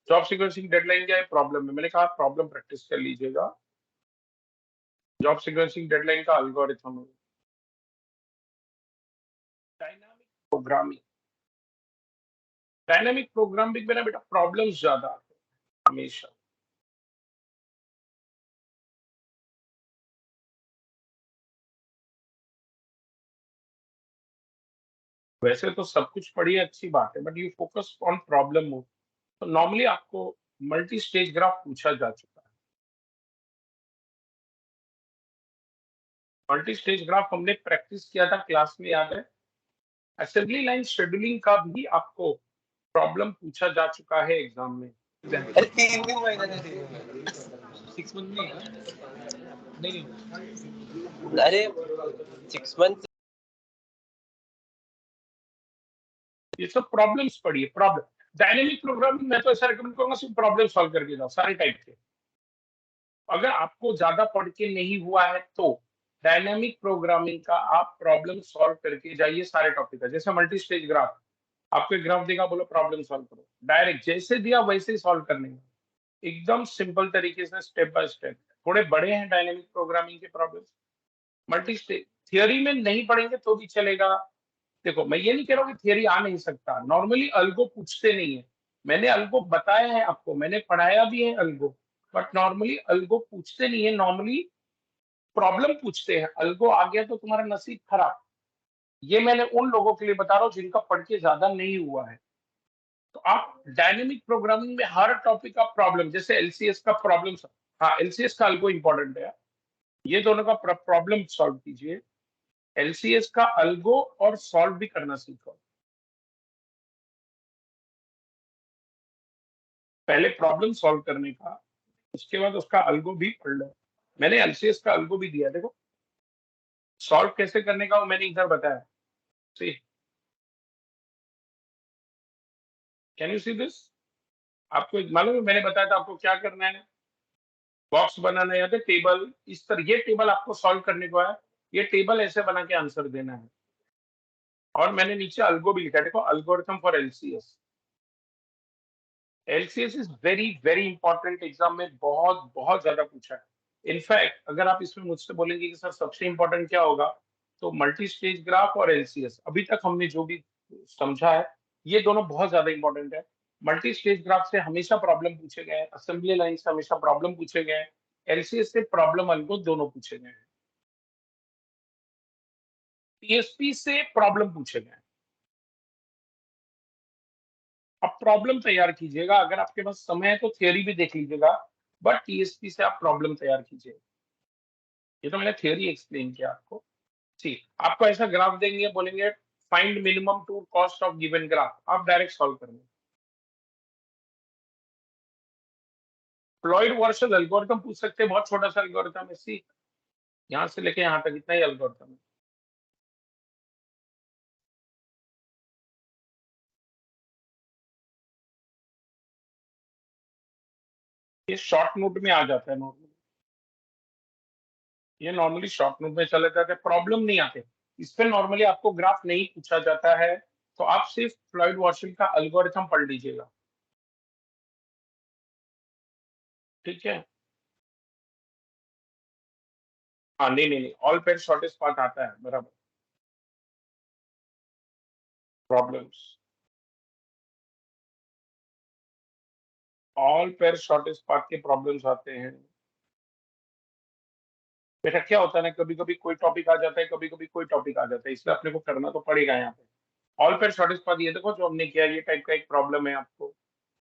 Job sequencing deadline क्या है? प्रॉब्लम है। मैंने कहा प्रॉब्लम प्रैक्टिस कर लीजिएगा। जॉब सीक्वेंसिंग डेडलाइन का एल्गोरिथम है। Dynamic programming. डायनामिक प्रोग्रामिंग में ना बेटा प्रॉब्लम्स ज्यादा आते हैं हमेशा। वैसे तो सब कुछ पढ़िए, अच्छी बात है, but you focus on problem mode. तो नॉर्मली आपको मल्टी स्टेज ग्राफ पूछा जा चुका है। मल्टी स्टेज ग्राफ हमने प्रैक्टिस किया था क्लास में, याद है? असेंबली लाइन शेड्यूलिंग का भी आपको प्रॉब्लम पूछा जा चुका है एग्जाम में।
अरे 3 दिन महिना नहीं 6 मंथ नहीं नहीं अरे 6 मंथ।
ये सब प्रॉब्लम्स पढ़िए। प्रॉब्लम डायनेमिक प्रोग्रामिंग मैं तो ऐसा रिकमेंड करूंगा सिर्फ प्रॉब्लम सॉल्व करके जाओ सारे टाइप के। अगर आपको ज्यादा पढ़ के नहीं हुआ है तो डायनेमिक प्रोग्रामिंग का आप प्रॉब्लम सॉल्व करके जाइए सारे टॉपिक का। जैसे मल्टी स्टेज ग्राफ, आपको एक ग्राफ देगा, बोलो प्रॉब्लम सॉल्व करो, डायरेक्ट जैसे दिया वैसे ही सॉल्व करने का, एकदम सिंपल तरीके से स्टेप बाय स्टेप। थोड़े बड़े हैं डायनेमिक प्रोग्रामिंग के प्रॉब्लम। मल्टी स्टेज थियोरी में नहीं पढ़ेंगे तो भी चलेगा। देखो, मैं ये नहीं कह रहा हूँ कि थियरी आ नहीं सकता, नॉर्मली अल्गो पूछते नहीं है। मैंने अल्गो बताया है आपको, मैंने पढ़ाया भी है अल्गो, बट नॉर्मली अल्गो पूछते नहीं है। नॉर्मली प्रॉब्लम पूछते हैं। अल्गो आ गया तो तुम्हारा नसीब खराब। ये मैंने उन लोगों के लिए बता रहा हूँ जिनका पढ़ के ज्यादा नहीं हुआ है। तो आप डायनेमिक प्रोग्रामिंग में हर टॉपिक का प्रॉब्लम, जैसे एलसीएस का प्रॉब्लम, हाँ एलसीएस का अल्गो इंपॉर्टेंट है, ये दोनों का प्रॉब्लम सॉल्व कीजिए। एलसीएस का अल्गो और सॉल्व भी करना सीखो। पहले प्रॉब्लम सॉल्व करने का, उसके बाद उसका अल्गो भी पढ़ लो। मैंने एलसीएस का अल्गो भी दिया, देखो सॉल्व कैसे करने का वो मैंने इधर बताया। सी, कैन यू सी दिस? आपको मालूम है मैंने बताया था आपको क्या करना है? बॉक्स बनाना है या तो टेबल, इस तरह ये टेबल आपको सॉल्व करने को है। ये टेबल ऐसे बना के आंसर देना है। और मैंने नीचे अल्गो भी लिखा है, देखो algorithm for LCS. LCS is very very important, exam में बहुत बहुत ज्यादा पूछा है। इनफैक्ट अगर आप इसमें मुझसे बोलेंगे कि सर सबसे इंपॉर्टेंट क्या होगा, तो मल्टी स्टेज ग्राफ और एलसीएस, अभी तक हमने जो भी समझा है ये दोनों बहुत ज्यादा इंपॉर्टेंट है। मल्टी स्टेज ग्राफ से हमेशा प्रॉब्लम पूछे गए हैं, असेंबली लाइन से हमेशा प्रॉब्लम पूछे गए हैं, एलसीएस से प्रॉब्लम अल्गो दोनों पूछे गए हैं, टीएसपी से प्रॉब्लम पूछे गए हैं। अब प्रॉब्लम तैयार कीजिएगा, अगर आपके पास समय है तो थियोरी भी देख लीजिएगा, बट टीएसपी से आप प्रॉब्लम तैयार कीजिए। ये तो मैंने थियोरी एक्सप्लेन किया आपको। सी आपको ऐसा ग्राफ देंगे, बोलेंगे find minimum to cost of given graph, आप डायरेक्ट सॉल्व करेंगे। फ्लॉइड वार्शल एल्गोरिथम पूछ सकते हैं, बहुत छोटा सा एल्गोरिथम है, सी यहाँ से लेके यहाँ तक इतना ही एल्गोरिथम है। ये शॉर्ट नोट में आ जाता है नॉर्मली, ये नॉर्मली शॉर्ट नोट में चले जाते हैं, प्रॉब्लम नहीं आते इस पे। नॉर्मली आपको ग्राफ नहीं पूछा जाता है, तो आप सिर्फ फ्लॉइड वार्शल का एल्गोरिथम पढ़ लीजिएगा, ठीक है। हाँ नहीं नहीं नहीं, ऑल पेयर शॉर्टेस्ट पाथ आता है बराबर। Problems, all pair shortest path के प्रॉब्लम्स आते हैं बेटा। क्या होता है ना, कभी कभी कोई टॉपिक आ जाता है, कभी कभी कोई टॉपिक आ जाता है, इसलिए अपने को करना तो पड़ेगा यहाँ पे। ऑल पेयर शॉर्टेस्ट पाथ, ये देखो जो हमने किया, ये टाइप का एक प्रॉब्लम है आपको,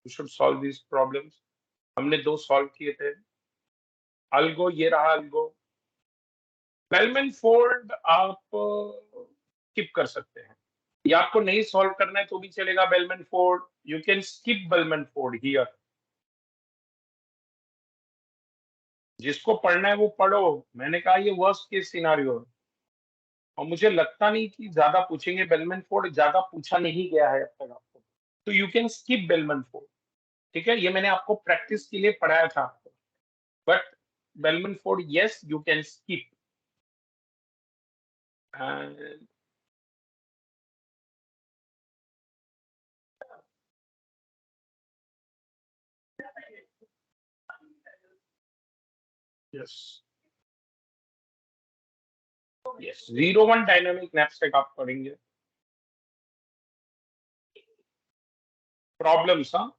you should solve this problems. हमने 2 सॉल्व किए थे। अल्गो, ये रहा अल्गो। बेलमैन फोल्ड आप स्किप कर सकते हैं, या आपको नहीं सॉल्व करना है तो भी चलेगा। Bellman fold, you can skip bellman fold here. जिसको पढ़ना है वो पढ़ो, मैंने कहा ये वर्स्ट केस सिनारियो है, और मुझे लगता नहीं कि ज्यादा पूछेंगे। बेलमैन फोर्ड ज्यादा पूछा नहीं गया है अब तक आपको, तो you can skip bellman Ford, ठीक है। ये मैंने आपको प्रैक्टिस के लिए पढ़ाया था आपको, but Bellman Ford yes you can skip. Yes yes, 01 dynamic knapsack आप पढ़ेंगे। प्रॉब्लम्स, हाँ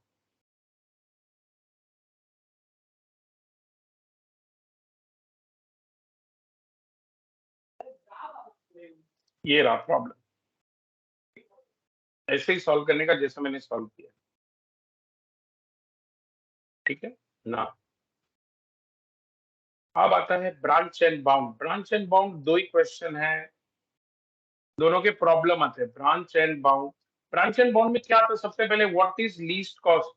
ये रहा प्रॉब्लम, ऐसे ही सॉल्व करने का जैसे मैंने सॉल्व किया, ठीक है ना। अब आता है branch and bound. Branch and bound 2 he question है, दोनों के प्रॉब्लम आते हैं। Branch and bound, branch and bound में क्या आता है, सबसे पहले what is least cost,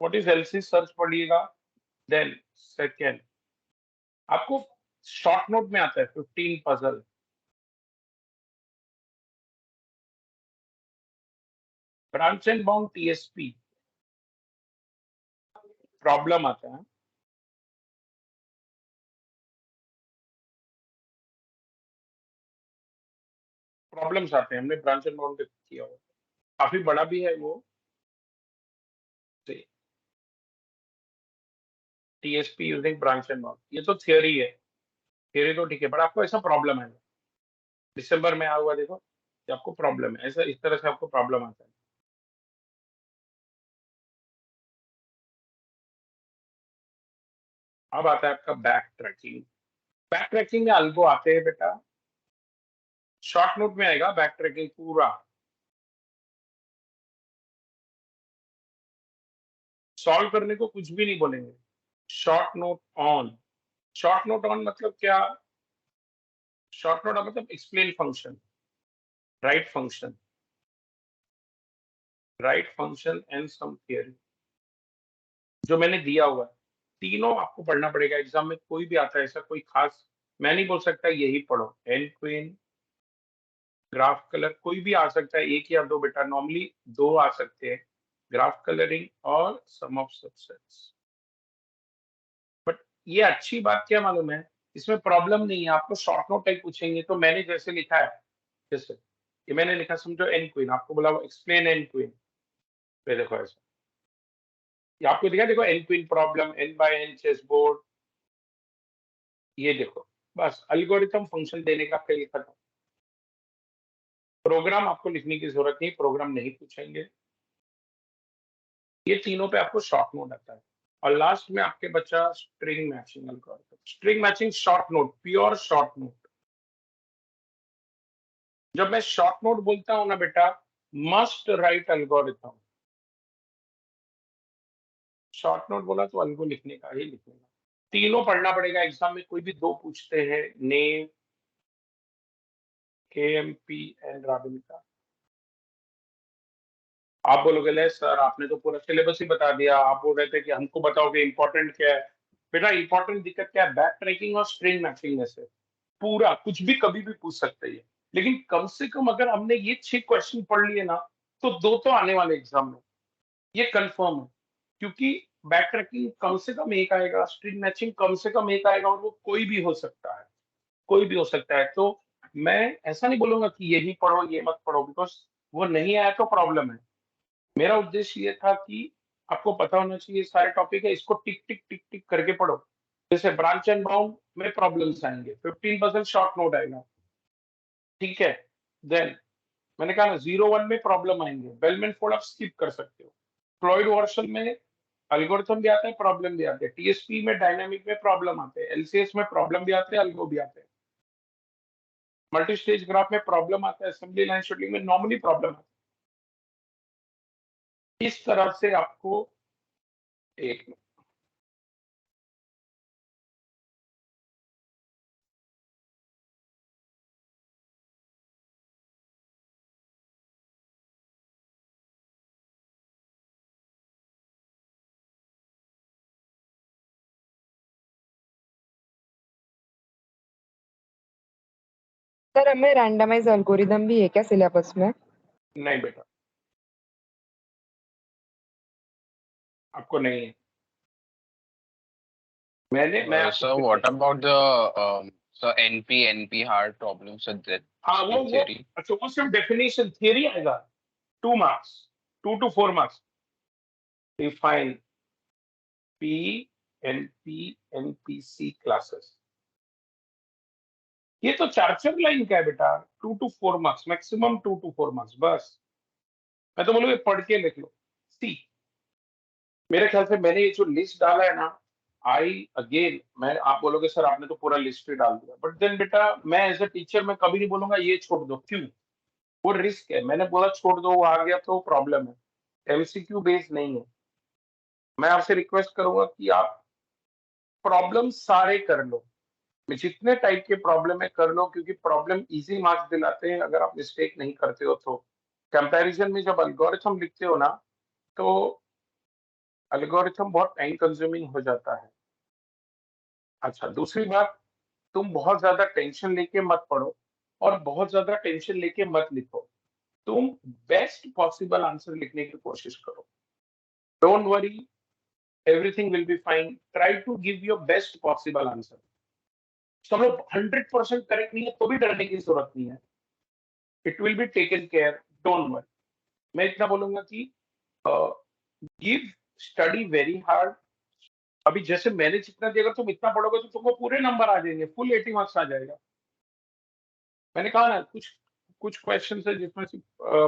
what is LC search पढ़िएगा। देन सेकेंड आपको शॉर्ट नोट में आता है 15 puzzle. Branch and bound TSP problem आता है। प्रॉब्लम्स आते हैं, हमने ब्रांच एंड बाउंड किया हुआ, काफी बड़ा भी है वो। TSP using branch and bound, ये तो थियोरी है, थियोरी तो ठीक है, बट आपको ऐसा प्रॉब्लम है दिसंबर में आया हुआ, देखो कि आपको प्रॉब्लम है, ऐसा इस तरह से आपको प्रॉब्लम आता है। अब आता है आपका बैक ट्रैकिंग। बैक ट्रैकिंग में अल्गो आते हैं बेटा, शॉर्ट नोट में आएगा बैक ट्रैकिंग पूरा। सॉल्व करने को कुछ भी नहीं बोलेंगे, short note on. Short note on मतलब क्या, शॉर्ट नोट मतलब explain function, write function, write function and some theory, जो मैंने दिया हुआ है। तीनों आपको पढ़ना पड़ेगा, एग्जाम में कोई भी आता है ऐसा कोई खास मैं नहीं बोल सकता यही पढ़ो। एन क्वीन, ग्राफ कलर, कोई भी आ सकता है, एक या दो बेटा, नॉर्मली 2 आ सकते हैं, ग्राफ कलरिंग और सम ऑफ सबसेट्स। बट ये अच्छी बात क्या मालूम है, इसमें प्रॉब्लम नहीं है, आपको शॉर्ट नोट टाइप पूछेंगे तो मैंने जैसे लिखा है, जैसे ये मैंने लिखा, समझो एन क्वीन, आपको बोला एक्सप्लेन एन क्वीन, पे देखो ऐसा, ये आपको दिखा, देखो n queen problem, n by n chess board, ये देखो, बस एल्गोरिथम फंक्शन देने का खेल खत्म। प्रोग्राम आपको लिखने की जरूरत नहीं, प्रोग्राम नहीं पूछेंगे। ये तीनों पे आपको शॉर्ट नोट आता है, और लास्ट में आपके बच्चा string matching algorithm. String matching short note, pure short note. जब मैं शॉर्ट नोट बोलता हूं ना बेटा, must write algorithm. Short note बोला तो अल्गो लिखने का ही लिखने का, तीनों पढ़ना पड़ेगा एग्जाम में, कोई भी दो पूछते हैं, नेम, KMP एंड राबिन का। आप बोलोगे ले सर आपने तो पूरा सिलेबस ही बता दिया, आप बोल रहे थे कि हमको बताओगे इंपॉर्टेंट क्या है। बेटा इंपॉर्टेंट दिक्कत क्या है, बैक ट्रैकिंग और स्ट्रिंग मैचिंग में से पूरा कुछ भी कभी भी पूछ सकते हैं, लेकिन कम से कम अगर हमने ये 6 क्वेश्चन पढ़ लिए ना, तो 2 तो आने वाले एग्जाम में, ये कंफर्म है। क्योंकि बैक ट्रैकिंग कम से कम एक आएगा, स्ट्रिंग मैचिंग कम से कम एक आएगा, और वो कोई भी हो सकता है, कोई भी हो सकता है। तो मैं ऐसा नहीं बोलूंगा कि यही पढ़ो ये मत पढ़ो, बिकॉज वो नहीं आया तो प्रॉब्लम है। मेरा उद्देश्य ये था कि आपको पता होना चाहिए सारे टॉपिक है, इसको टिक टिक टिक टिक करके पढ़ो। जैसे ब्रांच एंड बाउंड में प्रॉब्लम्स आएंगे, 15% शॉर्ट नोट आएगा, ठीक है। देन मैंने कहा ना 0-1 में प्रॉब्लम आएंगे, बेलमैन फोल्ड आप स्किप कर सकते हो। फ्लॉयड वॉर्सल में एल्गोरिथम भी आता है, प्रॉब्लम भी आते हैं। टीएसपी में डायनामिक में प्रॉब्लम आते हैं, एलसीएस में प्रॉब्लम भी आते हैं, अल्गो भी आते हैं। मल्टी स्टेज ग्राफ में प्रॉब्लम आता है, असेंबली लाइन शेड्यूलिंग में नॉर्मली प्रॉब्लम आता है। इस तरह से आपको एक
सर हमें रैंडमाइज एल्गोरिदम भी है क्या सिलेबस में?
नहीं बेटा, आपको नहीं है। मैं आपको
So what about the so NP hard problems with that
हाँ वो
theory?
अच्छा वो सिर्फ डेफिनेशन थियरी आएगा, 2 marks, 2 to 4 marks. Define PNP NPC classes, ये तो 4 लाइन का है बेटा, 2 to 4 marks maximum, 2 to 4 marks बस। मैं तो बोलूँ पढ़ के लिख लो। सी मेरे ख्याल से मैंने ये जो लिस्ट डाला है ना, आई अगेन मैं, आप बोलोगे सर आपने तो पूरा लिस्ट ही डाल दिया, बट देन बेटा मैं एज अ टीचर मैं कभी नहीं बोलूंगा ये छोड़ दो, क्यों? वो रिस्क है। मैंने बोला छोड़ दो, वो आ गया तो प्रॉब्लम है। एमसीक्यू बेस्ड नहीं है। मैं आपसे रिक्वेस्ट करूंगा कि आप प्रॉब्लम सारे कर लो, जितने टाइप के प्रॉब्लम है कर लो, क्योंकि प्रॉब्लम इजी मार्क्स दिलाते हैं अगर आप मिस्टेक नहीं करते हो तो। कंपैरिजन में जब एल्गोरिथम लिखते हो ना, तो एल्गोरिथम बहुत टाइम कंज्यूमिंग हो जाता है। अच्छा दूसरी बात, तुम बहुत ज्यादा टेंशन लेके मत पढ़ो और बहुत ज्यादा टेंशन लेके मत लिखो। तुम बेस्ट पॉसिबल आंसर लिखने की कोशिश करो। Don't worry, everything will be fine, try to give your best possible answer. सब लोग 100% करेक्ट नहीं है तो भी डरने की जरूरत नहीं है, it will be taken care, don't worry. मैं इतना बोलूंगा कि गिव, स्टडी वेरी हार्ड। अभी जैसे मैंने जितना दिया, अगर तुम इतना पढ़ोगे तो तुमको पूरे नंबर आ जाएंगे, फुल 80 मार्क्स आ जाएगा। मैंने कहा ना कुछ कुछ क्वेश्चन है जिसमें सिर्फ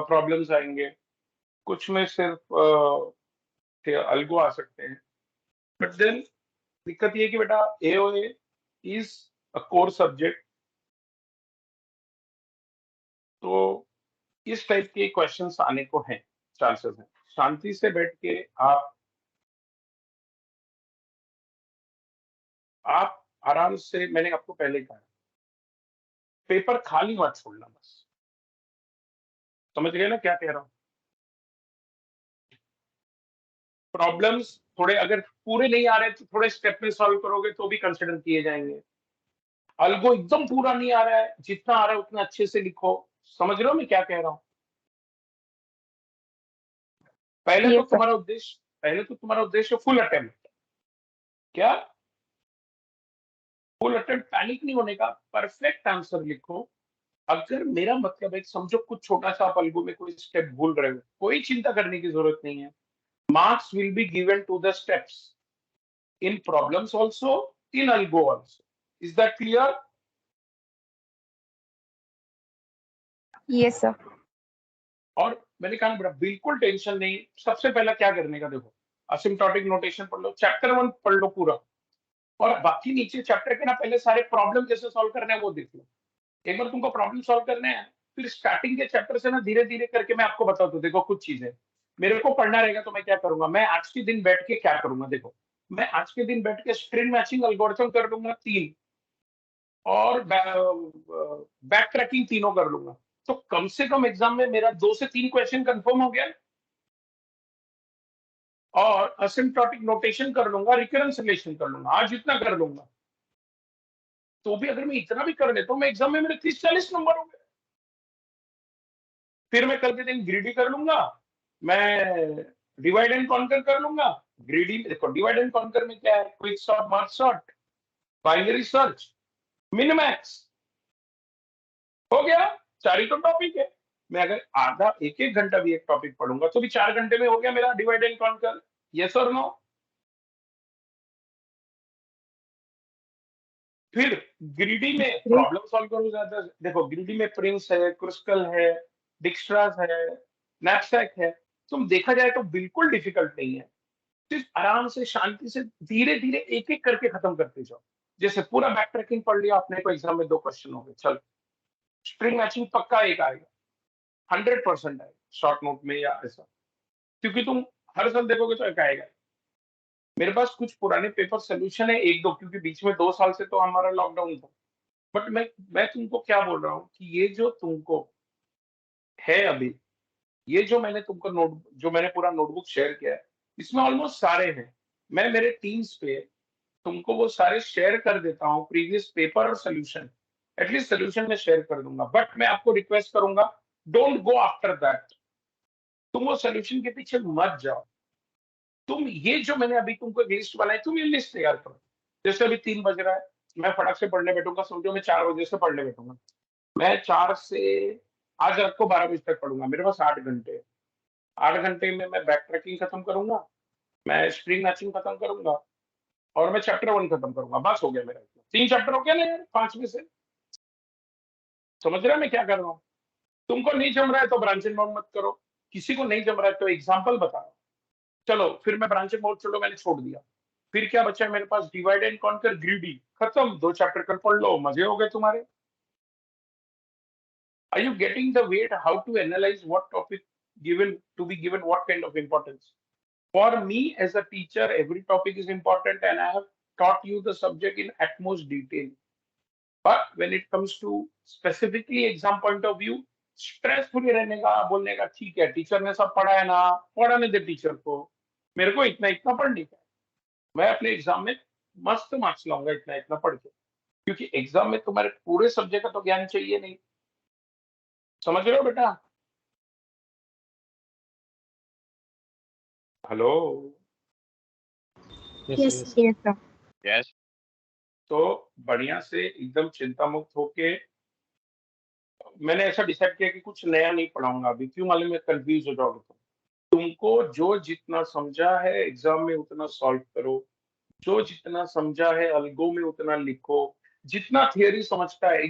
प्रॉब्लम्स आएंगे, कुछ में सिर्फ अल्गो आ सकते हैं, बट देन दिक्कत ये है कि बेटा AOA is a core subject, तो इस टाइप के क्वेश्चंस आने को हैं, चांसेस हैं। शांति से बैठ के आप आराम से, मैंने आपको पहले कहा पेपर खाली मत छोड़ना, बस समझ गए ना क्या कह रहा हूँ। प्रॉब्लम्स थोड़े अगर पूरे नहीं आ रहे तो थोड़े स्टेप में सॉल्व करोगे तो भी कंसिडर किए जाएंगे। अल्गो एकदम पूरा नहीं आ रहा है, जितना आ रहा है उतना अच्छे से लिखो। समझ रहे हो मैं क्या कह रहा हूँ? पहले तो
यस सर।
तुम्हारा उद्देश्य फुल अटेम्प्ट, क्या फुल अटेम्प्ट, पैनिक नहीं होने का, परफेक्ट आंसर लिखो। अगर मेरा मतलब है, समझो कुछ छोटा सा आप अल्गो में कोई स्टेप भूल रहे हो, कोई चिंता करने की जरूरत नहीं है। Marks will be given to the steps in problems also, in algo also. Is that clear?
Yes sir.
और मैंने कहा बेटा बिल्कुल टेंशन नहीं। सबसे पहला क्या करने का, देखो असिम्प्टोटिक नोटेशन पढ़ लो, चैप्टर 1 पढ़ लो पूरा, और बाकी नीचे चैप्टर के ना पहले सारे प्रॉब्लम कैसे सॉल्व करने हैं वो देख लो। एक बार तुमको प्रॉब्लम सॉल्व करने हैं, फिर स्टार्टिंग के चैप्टर से ना धीरे धीरे करके मैं आपको बताता हूँ। देखो कुछ चीजें मेरे को पढ़ना रहेगा तो मैं क्या करूंगा, मैं आज के दिन बैठ के क्या करूंगा, देखो मैं आज के दिन बैठ के स्ट्रिंग मैचिंग एल्गोरिथम कर लूंगा 3 और बैक ट्रैकिंग तीनों कर लूंगा, तो कम से कम एग्जाम में मेरा 2 से 3 क्वेश्चन कंफर्म हो गया। और असिम्प्टोटिक नोटेशन कर लूंगा, रिकरेंस रिलेशन कर लूंगा, आज इतना कर लूंगा, तो भी अगर मैं इतना भी कर लेता हूँ, मैं एग्जाम में मेरे 30-40 नंबर हो गए। फिर मैं कल के दिन ग्रीडी कर लूंगा, मैं डिवाइड एंड कॉन्कर कर लूंगा। ग्रीडी देखो, डिवाइड एंड कॉन्कर में क्या है, quick sort, merge sort, binary search, minmax, हो गया। 4 ही तो टॉपिक है। मैं अगर आधा 1-1 घंटा भी एक टॉपिक पढ़ूंगा तो भी 4 घंटे में हो गया मेरा डिवाइड एंड कॉन्कर। यस और नो? फिर ग्रीडी में प्रॉब्लम सॉल्व करो ज्यादा। देखो, ग्रीडी में प्रिंस है, क्रिस्कल है, डिक्स्ट्रास है, नैपसैक है। तुम देखा जाए तो बिल्कुल डिफिकल्ट नहीं है। सिर्फ आराम से, शांति से, धीरे धीरे एक एक करके खत्म करते जाओ। जैसे पूरा बैक ट्रैकिंग पढ़ लिया आपने, को एग्जाम में 2 क्वेश्चन हो गए, चल स्ट्रिंग मैचिंग पक्का एक आएगा, 100% आएगा शॉर्ट नोट में या ऐसा, क्योंकि तुम हर साल देखोगे तो एक आएगा। मेरे पास कुछ पुराने पेपर सोल्यूशन है, 1-2, क्योंकि बीच में 2 साल से तो हमारा लॉकडाउन था। बट मैं तुमको क्या बोल रहा हूँ कि ये जो तुमको है अभी, ये जो मैंने तुमको जो मैंने पूरा नोटबुक शेयर किया है, इसमें ऑलमोस्ट सारे हैं। मैं मेरे टीम्स पे तुमको वो सारे शेयर कर देता हूँ, प्रीवियस पेपर और सोल्यूशन। एटलीस्ट सोल्यूशन में शेयर कर दूंगा, बट मैं आपको रिक्वेस्ट करूंगा, डोंट गो आफ्टर दैट। तुम वो सोल्यूशन के पीछे मत जाओ। तुम ये जो मैंने अभी तुमको एक लिस्ट बनाई, तुम ये लिस्ट तैयार करो। जैसे अभी 3 बज रहा है, मैं फटाक से पढ़ने बैठूंगा, समझो मैं 4 बजे से पढ़ने बैठूंगा। मैं 4 से आज रात को 12 बजे तक पढ़ूंगा। मेरे पास 8 घंटे हैं। 8 घंटे में मैं बैक ट्रैकिंग खत्म करूंगा, मैं स्ट्रिंग मैचिंग खत्म करूंगा, और मैं चैप्टर 1 खत्म करूंगा। बस हो गया मेरा। 3 चैप्टर हो गया ना यार, 5 में से। समझ रहे हैं मैं क्या कर रहा हूँ? तुमको नहीं जम रहा है तो ब्रांच एंड बाउंड मत करो। किसी को नहीं जम रहा है तो एग्जाम्पल बताओ। चलो फिर मैं ब्रांच एंड बाउंड, चलो मैंने छोड़ दिया। फिर क्या बचा है मेरे पास? डिवाइड एंड कॉन्कर, ग्रीडी, खत्म। 2 चैप्टर कल पढ़ लो, मजे हो गए तुम्हारे। Are you getting the weight how to analyze what topic given to be given what kind of importance? For me as a teacher, every topic is important and I have taught you the subject in utmost detail. But when it comes to specifically exam point of view, stress free रहने का, बोलने का, ठीक है teacher ने सब पढ़ा है ना, पढ़ाने दे टीचर को, मेरे को इतना इतना पढ़ने का। मैं अपने एग्जाम में मस्त मार्क्स लाऊंगा इतना इतना पढ़ के, क्योंकि एग्जाम में तुम्हारे पूरे सब्जेक्ट का तो ज्ञान चाहिए नहीं। समझ रहे हो बेटा? Hello?
Yes, yes, sir.
Yes.
तो बढ़िया से एकदम चिंता मुक्त होके, मैंने ऐसा डिसाइड किया कि कुछ नया नहीं पढ़ाऊंगा अभी। क्यों मालूम है? कंफ्यूज हो जाओगे तुमको जो जितना समझा है एग्जाम में उतना सॉल्व करो, जो जितना समझा है अलगो में उतना लिखो, जितना थियरी समझता है